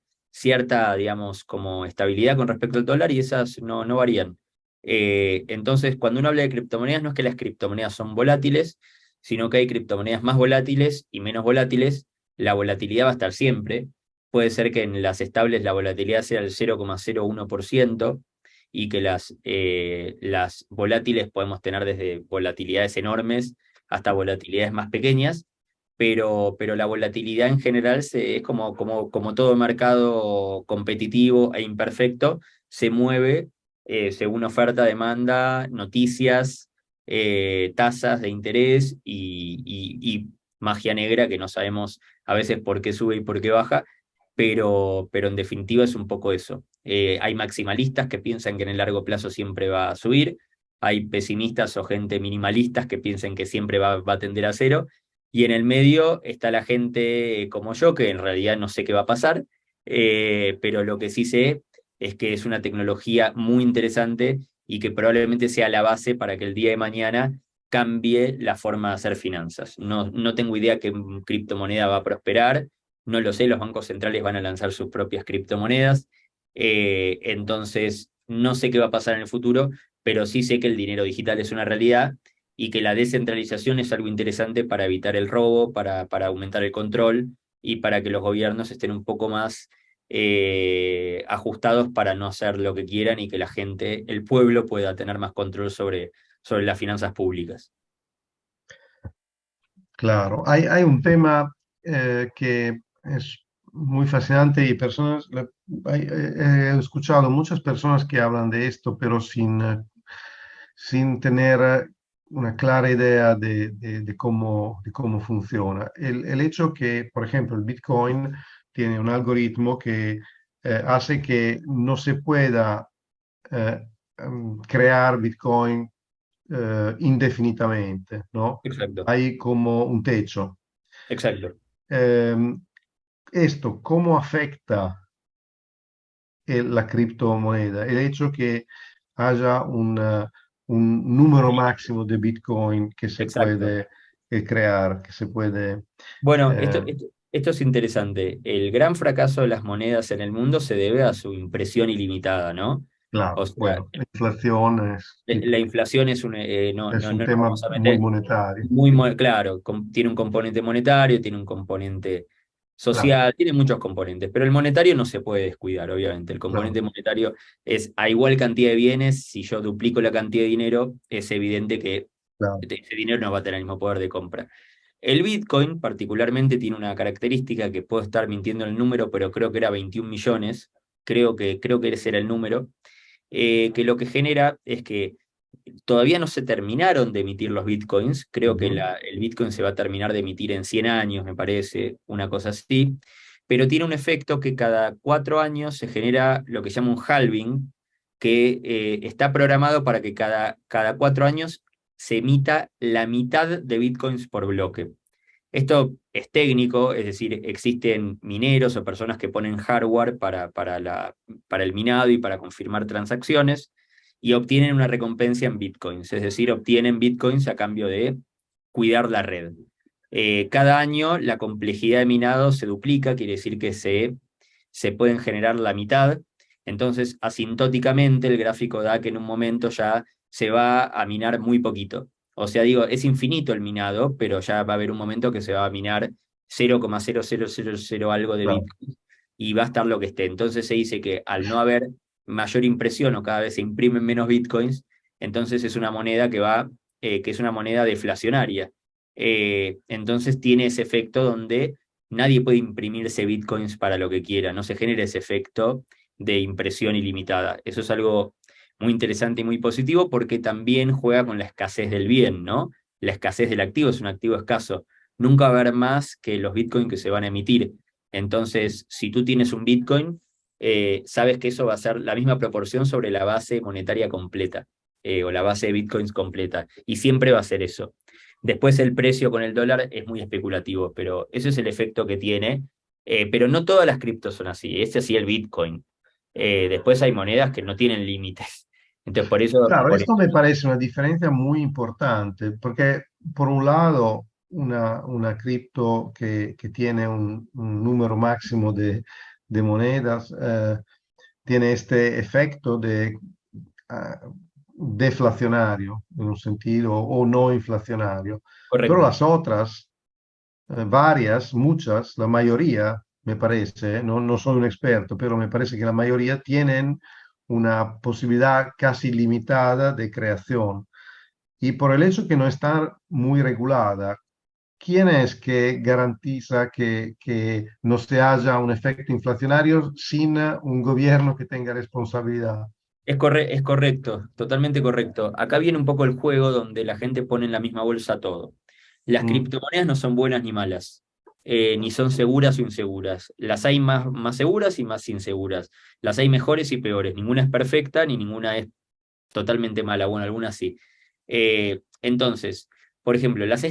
C: digamos, como estabilidad con respecto al dólar y esas no varían. Entonces, cuando uno habla de criptomonedas, no es que las criptomonedas son volátiles, sino que hay criptomonedas más volátiles y menos volátiles. La volatilidad va a estar siempre. Puede ser que en las estables la volatilidad sea el 0,01% y que las volátiles podemos tener desde volatilidades enormes hasta volatilidades más pequeñas, pero la volatilidad en general es como todo mercado competitivo e imperfecto, se mueve según oferta, demanda, noticias, tasas de interés y magia negra que no sabemos a veces por qué sube y por qué baja, pero en definitiva es un poco eso. Hay maximalistas que piensan que en el largo plazo siempre va a subir, hay pesimistas o gente minimalistas que piensan que siempre va a tender a cero, y en el medio está la gente como yo, que en realidad no sé qué va a pasar, pero lo que sí sé es que es una tecnología muy interesante y que probablemente sea la base para que el día de mañana cambie la forma de hacer finanzas. No tengo idea qué criptomoneda va a prosperar, no lo sé, los bancos centrales van a lanzar sus propias criptomonedas, entonces no sé qué va a pasar en el futuro, pero sí sé que el dinero digital es una realidad y que la descentralización es algo interesante para evitar el robo, para aumentar el control y para que los gobiernos estén un poco más ajustados para no hacer lo que quieran y que la gente, el pueblo, pueda tener más control sobre las finanzas públicas.
B: Claro, hay un tema que es muy fascinante y he escuchado muchas personas que hablan de esto, pero sin tener una clara idea de cómo funciona. El hecho que, por ejemplo, el Bitcoin tiene un algoritmo que hace que no se pueda eh, crear Bitcoin indefinidamente, ¿no?
C: Exacto,
B: Hay como un techo.
C: exacto.
B: Em, esto, ¿cómo afecta la criptomoneda? El hecho que haya un número máximo de Bitcoin que se
C: Exacto.
B: puede crear, que se puede...
C: Bueno,
B: eh,
C: esto es interesante. El gran fracaso de las monedas en el mundo se debe a su impresión ilimitada, ¿no? O
B: claro,
C: sea,
B: bueno, la inflación es
C: la
B: típico,
C: inflación es
B: es un
C: no nos
B: tema
C: vamos a
B: muy
C: meter,
B: monetario,
C: claro, tiene un componente monetario, tiene un componente
B: claro,
C: social, tiene muchos componentes, pero el monetario no se puede descuidar, obviamente. El
B: claro,
C: componente monetario es a igual cantidad de bienes, si yo duplico la cantidad de dinero, es evidente que
B: claro.
C: ese dinero no va a tener el mismo poder de compra. El Bitcoin particularmente tiene una característica que puedo estar mintiendo el número, pero creo que era 21 millones, creo que ese era el número, que lo que genera es que todavía no se terminaron de emitir los Bitcoins, creo que
B: Ujú.
C: el Bitcoin se va a terminar de emitir en 100 años, me parece, una cosa así, pero tiene un efecto que cada 4 años se genera lo que se llama un halving, que está programado para que cada 4 años se emita la mitad de Bitcoins por bloque. Esto es técnico, es decir, existen mineros o personas que ponen hardware para el minado y para confirmar transacciones y obtienen una recompensa en bitcoins, es decir, obtienen bitcoins a cambio de cuidar la red. Cada año la complejidad de minado se duplica, quiere decir que se pueden generar la mitad, entonces asintóticamente el gráfico da que en un momento ya se va a minar muy poquito. O sea, digo, es infinito el minado, pero ya va a haber un momento que se va a minar 0,0000 algo de
B: Claro.
C: Bitcoin y va a estar lo que esté. Entonces se dice que al no haber mayor impresión o cada vez se imprimen menos Bitcoins, entonces es una moneda que es una moneda deflacionaria. Entonces tiene ese efecto donde nadie puede imprimirse Bitcoins para lo que quiera, no se genera ese efecto de impresión ilimitada. Eso es algo muy interesante y muy positivo porque también juega con la escasez del bien, ¿no? La escasez del activo es un activo escaso. Nunca va a haber más que los bitcoins que se van a emitir. Entonces, si tú tienes un bitcoin, sabes que eso va a ser la misma proporción sobre la base monetaria completa o la base de bitcoins completa. Y siempre va a ser eso. Después el precio con el dólar es muy especulativo, pero ese es el efecto que tiene. Pero no todas las criptos son así. Este sí el bitcoin. Después hay monedas que no tienen límites. Entonces,
B: Claro,
C: por
B: esto
C: eso,
B: me parece una diferencia muy importante, porque por un lado, una cripto que tiene un número máximo de monedas, tiene este efecto de ah, deflacionario, en un sentido, o no inflacionario. Pero
C: correcto.
B: las otras, varias, muchas, la mayoría, me parece, no soy un experto, pero me parece que la mayoría tienen una posibilidad casi limitada de creación. Y por el hecho que no está muy regulada, ¿quién es que garantiza que no se haya un efecto inflacionario sin un gobierno que tenga responsabilidad?
C: Es correcto, totalmente correcto. Acá viene un poco el juego donde la gente pone en la misma bolsa todo. Las
B: Mm,
C: criptomonedas no son buenas ni malas, ni son seguras o inseguras. Las hay más seguras y más inseguras. Las hay mejores y peores. Ninguna es perfecta ni ninguna es totalmente mala. Bueno, algunas sí. Entonces, por ejemplo, las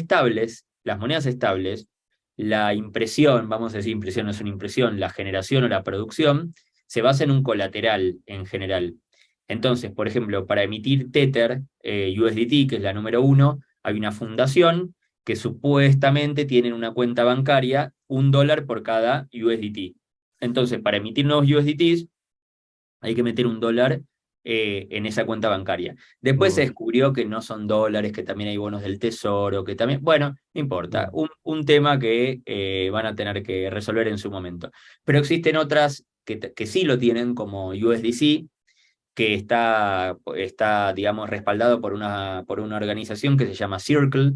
C: monedas estables, la impresión, vamos a decir impresión no es una impresión, la generación o la producción, se basa en un colateral en general. Entonces, por ejemplo, para emitir Tether, USDT, que es la número uno, hay una fundación que supuestamente tiene en una cuenta bancaria $1 por cada USDT. Entonces, para emitir nuevos USDTs, hay que meter $1 en esa cuenta bancaria. Después se
B: mm,
C: descubrió que no son dólares, que también hay bonos del tesoro, que también, bueno, no importa,
B: mm.
C: un tema que van a tener que resolver en su momento. Pero existen otras que sí lo tienen, como USDC, que digamos, respaldado por una organización que se llama Circle,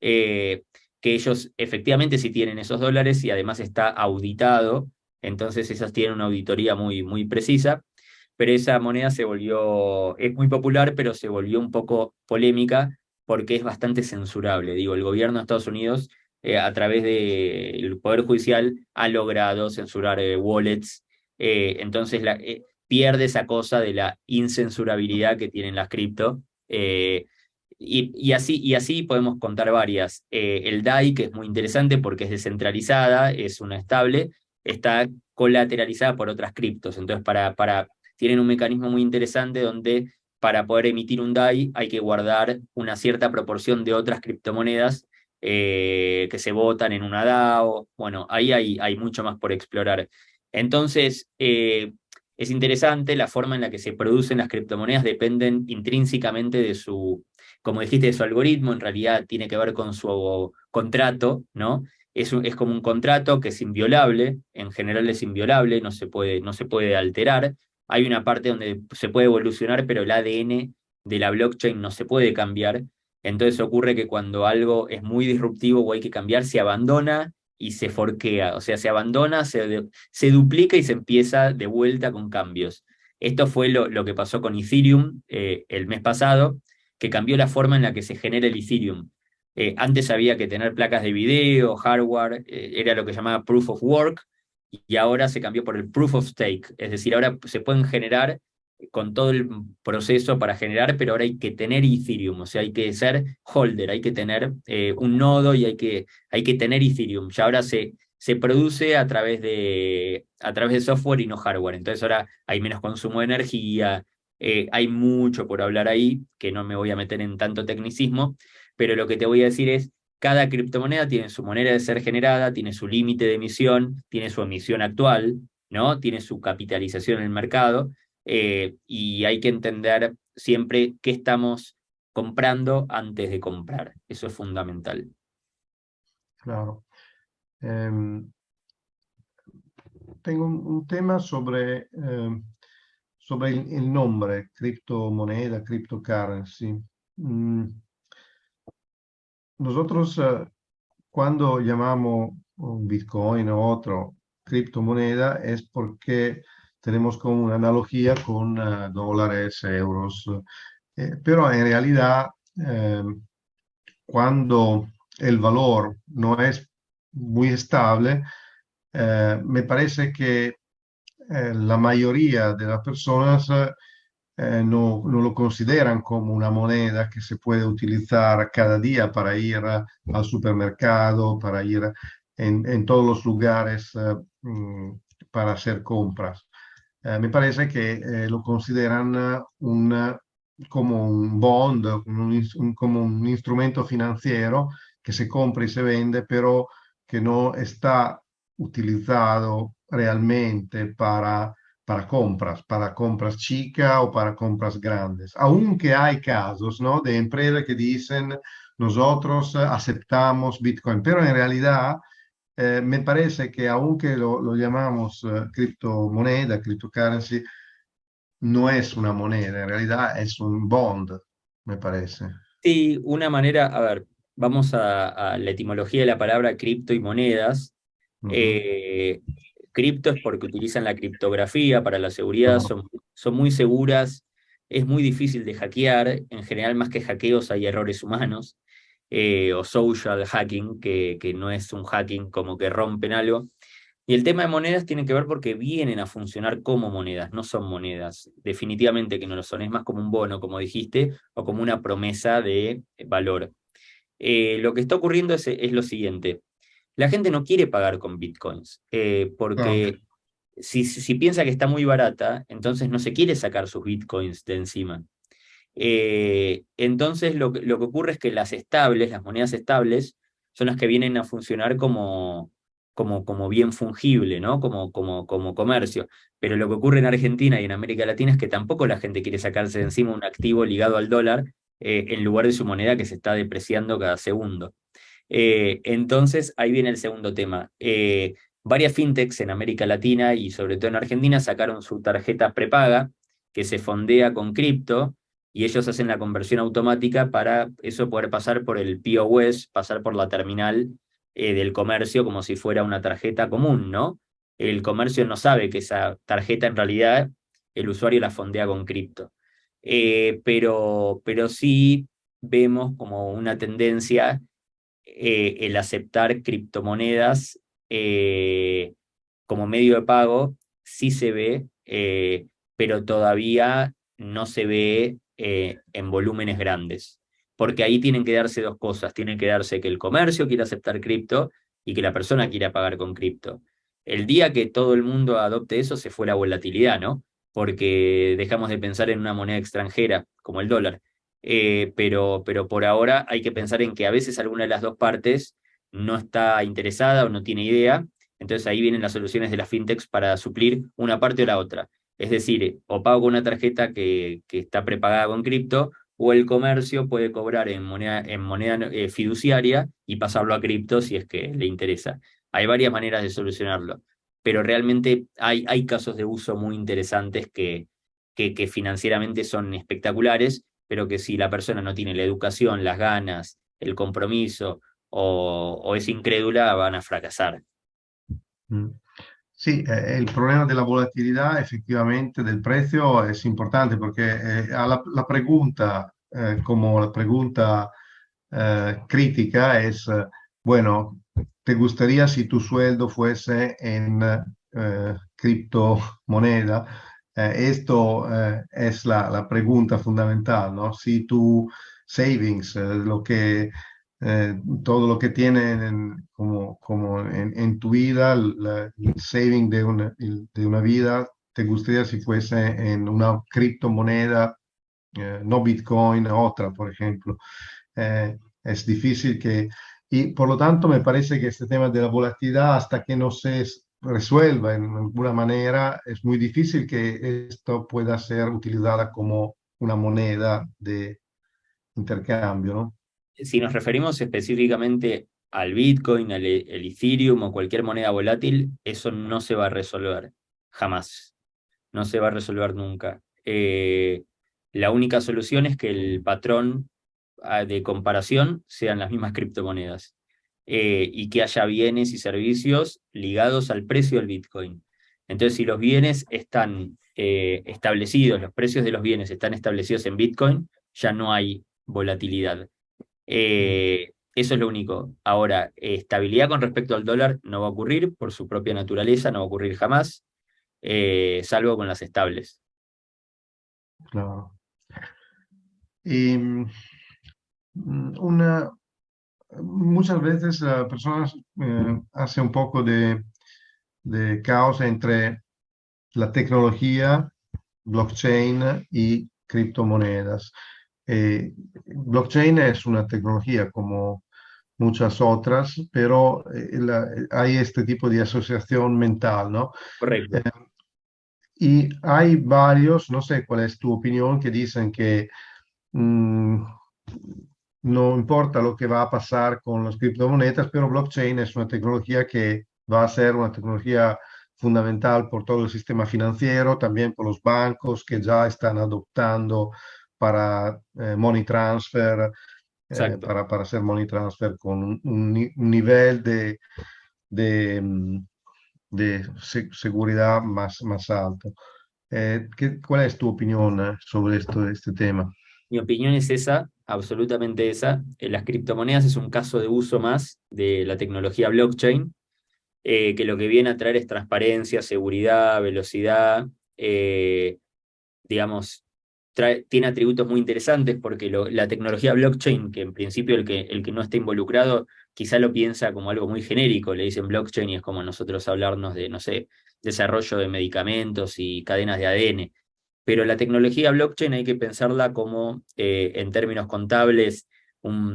C: eh, que ellos efectivamente sí tienen esos dólares y además está auditado, entonces esas tienen una auditoría muy, muy precisa, pero esa moneda es muy popular, pero se volvió un poco polémica porque es bastante censurable. Digo, el gobierno de Estados Unidos, a través del Poder Judicial, ha logrado censurar wallets. Entonces, pierde esa cosa de la incensurabilidad que tienen las cripto. Y así podemos contar varias. El DAI, que es muy interesante porque es descentralizada, es una estable, está colateralizada por otras criptos. Entonces, tienen un mecanismo muy interesante donde para poder emitir un DAI hay que guardar una cierta proporción de otras criptomonedas que se votan en una DAO. Bueno, ahí hay mucho más por explorar. Entonces, es interesante la forma en la que se producen las criptomonedas, dependen intrínsecamente de su, como dijiste, de su algoritmo, en realidad tiene que ver con su contrato, ¿no? Es como un contrato que es inviolable, en general es inviolable, no se puede alterar. Hay una parte donde se puede evolucionar, pero el ADN de la blockchain no se puede cambiar. Entonces ocurre que cuando algo es muy disruptivo o hay que cambiar, se abandona y se forquea, o sea, se abandona, se duplica y se empieza de vuelta con cambios. Esto fue lo que pasó con Ethereum el mes pasado, que cambió la forma en la que se genera el Ethereum. Antes había que tener placas de video, hardware, era lo que llamaba Proof of Work, y ahora se cambió por el Proof of Stake, es decir, ahora se pueden generar con todo el proceso para generar, pero ahora hay que tener Ethereum, o sea, hay que ser holder, hay que tener un nodo y hay que tener Ethereum. Ya ahora se produce a través de software y no hardware, entonces ahora hay menos consumo de energía, hay mucho por hablar ahí, que no me voy a meter en tanto tecnicismo, pero lo que te voy a decir es, cada criptomoneda tiene su manera de ser generada, tiene su límite de emisión, tiene su emisión actual, ¿no? Tiene su capitalización en el mercado, y hay que entender siempre qué estamos comprando antes de comprar. Eso es fundamental.
B: Claro. Tengo un tema sobre el nombre, criptomoneda, cryptocurrency. Mm, Nosotros cuando llamamos un Bitcoin o otro criptomoneda es porque tenemos como una analogía con dólares, euros, pero en realidad eh, cuando el valor no es muy estable, me parece que la mayoría de las personas no lo consideran como una moneda que se puede utilizar cada día para ir al supermercado, para ir en todos los lugares para hacer compras. Me parece que lo consideran como un bond, como un instrumento financiero que se compra y se vende, pero que no está utilizado realmente para compras chicas o para compras grandes. Aunque hay casos, ¿no?, de empresas que dicen, nosotros aceptamos Bitcoin, pero en realidad me parece que aunque lo llamamos criptomoneda, cryptocurrency, no es una moneda, en realidad es un bond, me parece.
C: Sí, una manera, a ver, vamos a la etimología de la palabra cripto y monedas.
B: Ujú,
C: Eh, Cripto es porque utilizan la criptografía para la seguridad,
B: claro,
C: son muy seguras, es muy difícil de hackear, en general más que hackeos hay errores humanos, o social hacking, que no es un hacking como que rompen algo. Y el tema de monedas tiene que ver porque vienen a funcionar como monedas, no son monedas, definitivamente que no lo son, es más como un bono, como dijiste, o como una promesa de valor. Lo que está ocurriendo es lo siguiente. La gente no quiere pagar con bitcoins,
B: claro,
C: porque si piensa que está muy barata, entonces no se quiere sacar sus bitcoins de encima. Entonces lo que ocurre es que las estables, las monedas estables, son las que vienen a funcionar como bien fungible, ¿no? Como comercio. Pero lo que ocurre en Argentina y en América Latina es que tampoco la gente quiere sacarse de encima un activo ligado al dólar en lugar de su moneda que se está depreciando cada segundo. Entonces, ahí viene el segundo tema. Varias fintechs en América Latina y sobre todo en Argentina sacaron su tarjeta prepaga que se fondea con cripto y ellos hacen la conversión automática para eso poder pasar por el POS, pasar por la terminal del comercio como si fuera una tarjeta común, ¿no? El comercio no sabe que esa tarjeta en realidad el usuario la fondea con cripto. Pero sí vemos como una tendencia el aceptar criptomonedas como medio de pago sí se ve, pero todavía no se ve en volúmenes grandes. Porque ahí tienen que darse dos cosas. Tienen que darse que el comercio quiera aceptar cripto y que la persona quiera pagar con cripto. El día que todo el mundo adopte eso se fue la volatilidad, ¿no? Porque dejamos de pensar en una moneda extranjera como el dólar. Pero por ahora hay que pensar en que a veces alguna de las dos partes no está interesada o no tiene idea, entonces ahí vienen las soluciones de las fintechs para suplir una parte o la otra. Es decir, o pago con una tarjeta que está prepagada con cripto, o el comercio puede cobrar en moneda fiduciaria y pasarlo a cripto si es que le interesa. Hay varias maneras de solucionarlo, pero realmente hay casos de uso muy interesantes que financieramente son espectaculares, pero que si la persona no tiene la educación, las ganas, el compromiso o es incrédula, van a fracasar.
B: Mm. Sí, el problema de la volatilidad efectivamente del precio es importante porque la pregunta, como la pregunta crítica es, bueno, ¿te gustaría si tu sueldo fuese en criptomoneda? Esto es la pregunta fundamental, ¿no? Si tu savings, todo lo que tienen como en tu vida, el saving de una vida, ¿te gustaría si fuese en una criptomoneda, no Bitcoin, otra, por ejemplo? Es difícil que... Y por lo tanto me parece que este tema de la volatilidad, hasta que no se resuelva en alguna manera, es muy difícil que esto pueda ser utilizada como una moneda de intercambio, ¿no?
C: Si nos referimos específicamente al Bitcoin, el Ethereum o cualquier moneda volátil, eso no se va a resolver, jamás. No se va a resolver nunca. La única solución es que el patrón de comparación sean las mismas criptomonedas, y que haya bienes y servicios ligados al precio del Bitcoin. Entonces, si los bienes están establecidos, los precios de los bienes están establecidos en Bitcoin, ya no hay volatilidad. Eso es lo único. Ahora, estabilidad con respecto al dólar no va a ocurrir por su propia naturaleza, no va a ocurrir jamás, salvo con las estables.
B: Claro. Y una, muchas veces las personas hacen un poco de caos entre la tecnología, blockchain y criptomonedas. Blockchain es una tecnología como muchas otras, pero hay este tipo de asociación mental, ¿no?
C: Correcto.
B: Y hay varios, no sé cuál es tu opinión, que dicen que mm, no importa lo que va a pasar con las criptomonedas, pero blockchain es una tecnología que va a ser una tecnología fundamental por todo el sistema financiero, también por los bancos que ya están adoptando para money transfer,
C: Exacto.
B: para hacer money transfer con un nivel de, seguridad más alto. ¿Cuál es tu opinión sobre este tema?
C: Mi opinión es esa, absolutamente esa. Las criptomonedas es un caso de uso más de la tecnología blockchain, que lo que viene a traer es transparencia, seguridad, velocidad, digamos, tiene atributos muy interesantes porque la tecnología blockchain, que en principio el que no está involucrado quizá lo piensa como algo muy genérico, le dicen blockchain y es como nosotros hablarnos de, no sé, desarrollo de medicamentos y cadenas de ADN. Pero la tecnología blockchain hay que pensarla como, en términos contables,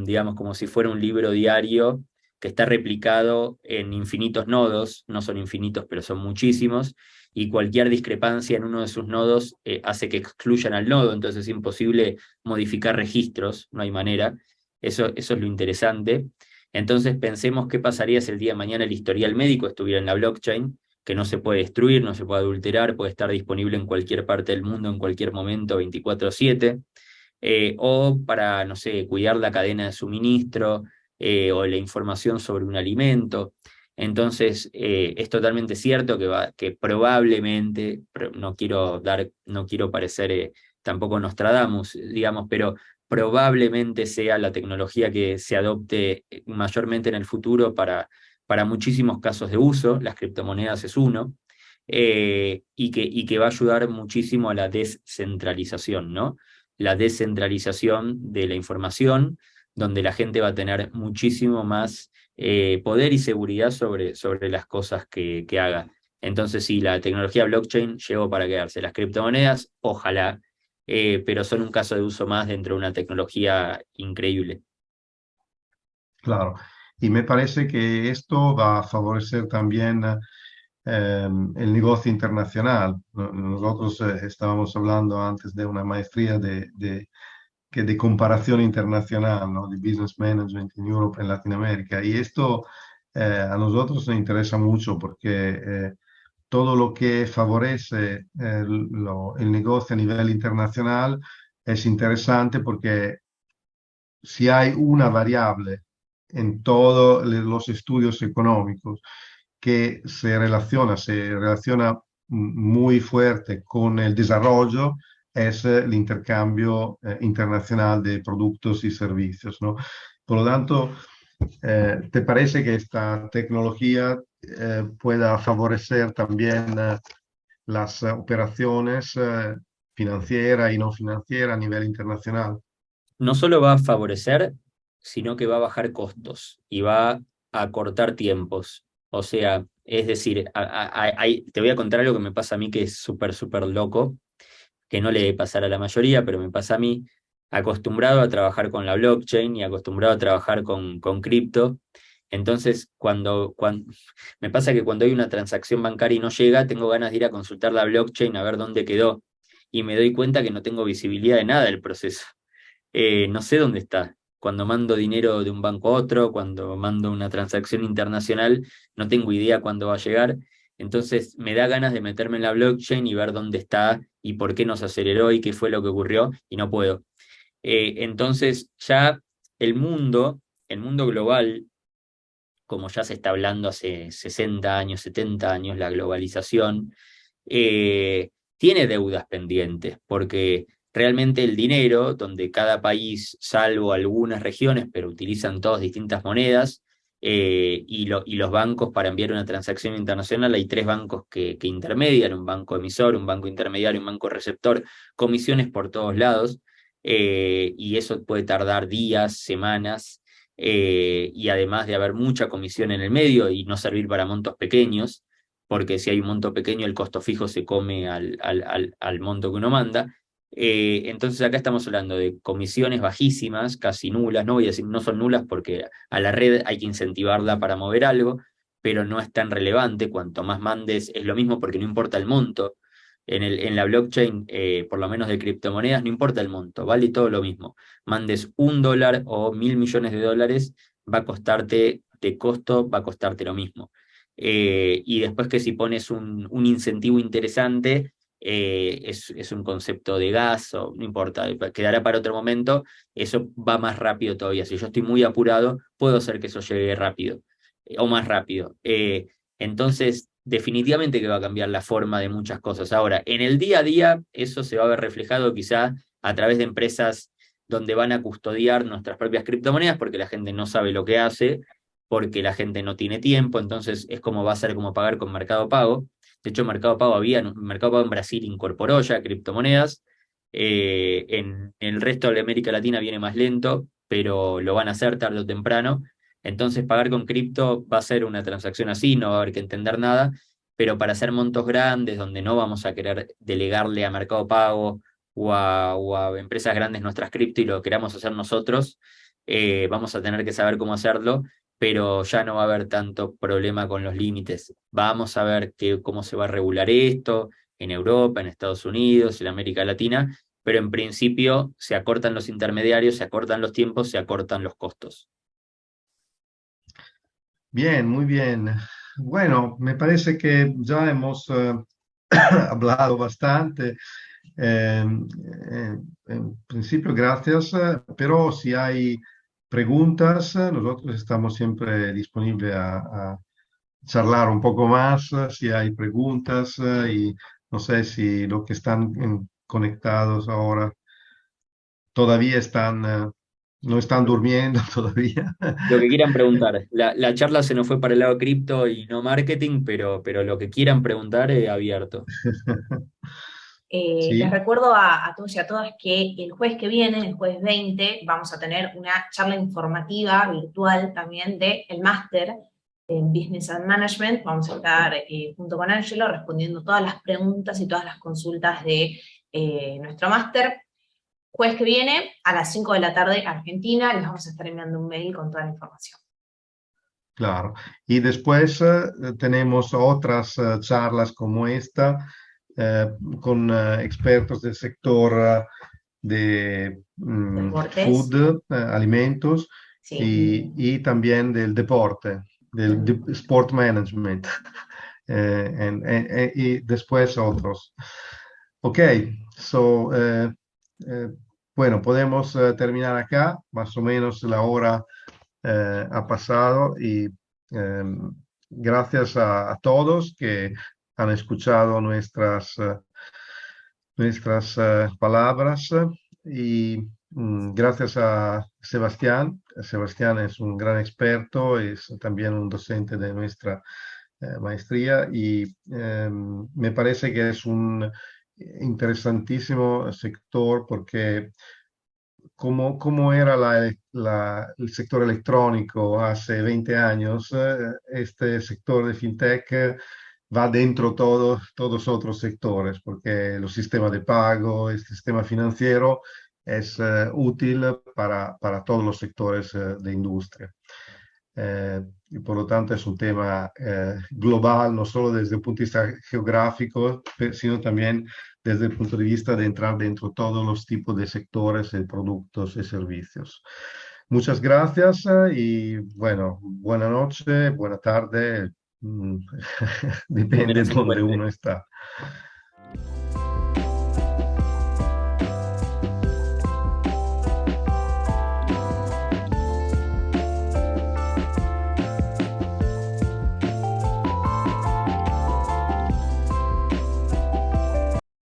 C: digamos como si fuera un libro diario que está replicado en infinitos nodos, no son infinitos, pero son muchísimos, y cualquier discrepancia en uno de sus nodos hace que excluyan al nodo, entonces es imposible modificar registros, no hay manera. Eso es lo interesante. Entonces pensemos qué pasaría si el día de mañana el historial médico estuviera en la blockchain, que no se puede destruir, no se puede adulterar, puede estar disponible en cualquier parte del mundo, en cualquier momento, 24/7, o para, no sé, cuidar la cadena de suministro, o la información sobre un alimento. Entonces, es totalmente cierto que probablemente, no quiero parecer tampoco Nostradamus, digamos, pero probablemente sea la tecnología que se adopte mayormente en el futuro para muchísimos casos de uso, las criptomonedas es uno, y que va a ayudar muchísimo a la descentralización, ¿no? La descentralización de la información, donde la gente va a tener muchísimo más poder y seguridad sobre las cosas que haga. Entonces sí, la tecnología blockchain llegó para quedarse. Las criptomonedas, ojalá, pero son un caso de uso más dentro de una tecnología increíble.
B: Claro. Y me parece que esto va a favorecer también el negocio internacional. Nosotros estábamos hablando antes de una maestría de comparación internacional, ¿no? De Business Management en Europa, en Latinoamérica. Y esto a nosotros nos interesa mucho porque todo lo que favorece el negocio a nivel internacional es interesante porque si hay una variable en todos los estudios económicos que se relaciona muy fuerte con el desarrollo, es el intercambio internacional de productos y servicios, ¿no? Por lo tanto, ¿te parece que esta tecnología pueda favorecer también las operaciones financieras y no financieras a nivel internacional?
C: No solo va a favorecer, sino que va a bajar costos y va a acortar tiempos. O sea, es decir, te voy a contar algo que me pasa a mí que es súper, súper loco, que no le debe pasar a la mayoría, pero me pasa a mí, acostumbrado a trabajar con la blockchain y acostumbrado a trabajar con cripto. Entonces, me pasa que cuando hay una transacción bancaria y no llega, tengo ganas de ir a consultar la blockchain a ver dónde quedó. Y me doy cuenta que no tengo visibilidad de nada del proceso. No sé dónde está. Cuando mando dinero de un banco a otro, cuando mando una transacción internacional, no tengo idea cuándo va a llegar. Entonces me da ganas de meterme en la blockchain y ver dónde está y por qué nos aceleró y qué fue lo que ocurrió y no puedo. Entonces ya el mundo global, como ya se está hablando hace 60 años, 70 años, la globalización, tiene deudas pendientes, porque realmente el dinero, donde cada país, salvo algunas regiones, pero utilizan todas distintas monedas, y los bancos para enviar una transacción internacional, hay tres bancos que intermedian, un banco emisor, un banco intermediario, un banco receptor, comisiones por todos lados, y eso puede tardar días, semanas, y además de haber mucha comisión en el medio y no servir para montos pequeños, porque si hay un monto pequeño el costo fijo se come al monto que uno manda. Entonces acá estamos hablando de comisiones bajísimas, casi nulas, no voy a decir no son nulas porque a la red hay que incentivarla para mover algo, pero no es tan relevante, cuanto más mandes es lo mismo porque no importa el monto. En la blockchain, por lo menos de criptomonedas, no importa el monto, vale todo lo mismo. Mandes $1 o 1.000 millones de dólares, va a costarte, de costo, va a costarte lo mismo. Y después que si pones un incentivo interesante, es un concepto de gas, o no importa, quedará para otro momento, eso va más rápido todavía. Si yo estoy muy apurado, puedo hacer que eso llegue rápido, o más rápido. Entonces, definitivamente que va a cambiar la forma de muchas cosas. Ahora, en el día a día, eso se va a ver reflejado quizá a través de empresas donde van a custodiar nuestras propias criptomonedas, porque la gente no sabe lo que hace, porque la gente no tiene tiempo, entonces es como va a ser como pagar con Mercado Pago. De hecho, Mercado Pago en Brasil incorporó ya criptomonedas. En el resto de América Latina viene más lento, pero lo van a hacer tarde o temprano. Entonces, pagar con cripto va a ser una transacción así, no va a haber que entender nada, pero para hacer montos grandes, donde no vamos a querer delegarle a Mercado Pago o a empresas grandes nuestras cripto y lo queramos hacer nosotros, vamos a tener que saber cómo hacerlo, pero ya no va a haber tanto problema con los límites. Vamos a ver cómo se va a regular esto en Europa, en Estados Unidos, en América Latina, pero en principio se acortan los intermediarios, se acortan los tiempos, se acortan los costos.
B: Bien, muy bien. Bueno, me parece que ya hemos hablado bastante. En principio, gracias, pero si hay preguntas, nosotros estamos siempre disponibles a charlar un poco más, si hay preguntas, y no sé si los que están conectados ahora todavía no están durmiendo todavía.
C: Lo que quieran preguntar. La charla se nos fue para el lado cripto y no marketing, pero lo que quieran preguntar, abierto.
A: Les
B: Sí,
A: recuerdo a todos y a todas que el jueves que viene, el jueves 20, vamos a tener una charla informativa virtual también del máster en Business and Management. Vamos a estar junto con Angelo respondiendo todas las preguntas y todas las consultas de nuestro máster. Jueves que viene, a las 5 de la tarde, Argentina, les vamos a estar enviando un mail con toda la información.
B: claro. Y después tenemos otras charlas como esta eh, con expertos del sector de
A: Deportes,
B: food, alimentos
A: sí.
B: y también del deporte, del sport management. Y después otros. Ok, so, bueno, podemos terminar acá, más o menos la hora ha pasado y gracias a todos que han escuchado nuestras palabras y gracias a Sebastián. Sebastián es un gran experto, es también un docente de nuestra maestría y me parece que es un interesantísimo sector porque como era el sector electrónico hace 20 años, este sector de fintech va dentro todos otros sectores, porque los sistemas de pago, el sistema financiero es útil para todos los sectores de industria. Y por lo tanto es un tema global, no solo desde el punto de vista geográfico, sino también desde el punto de vista de entrar dentro de todos los tipos de sectores, de productos y servicios. Muchas gracias y bueno, buena noche, buena tarde,
C: Donde
B: depende de
C: nos
B: donde
C: encuentre.
B: uno está.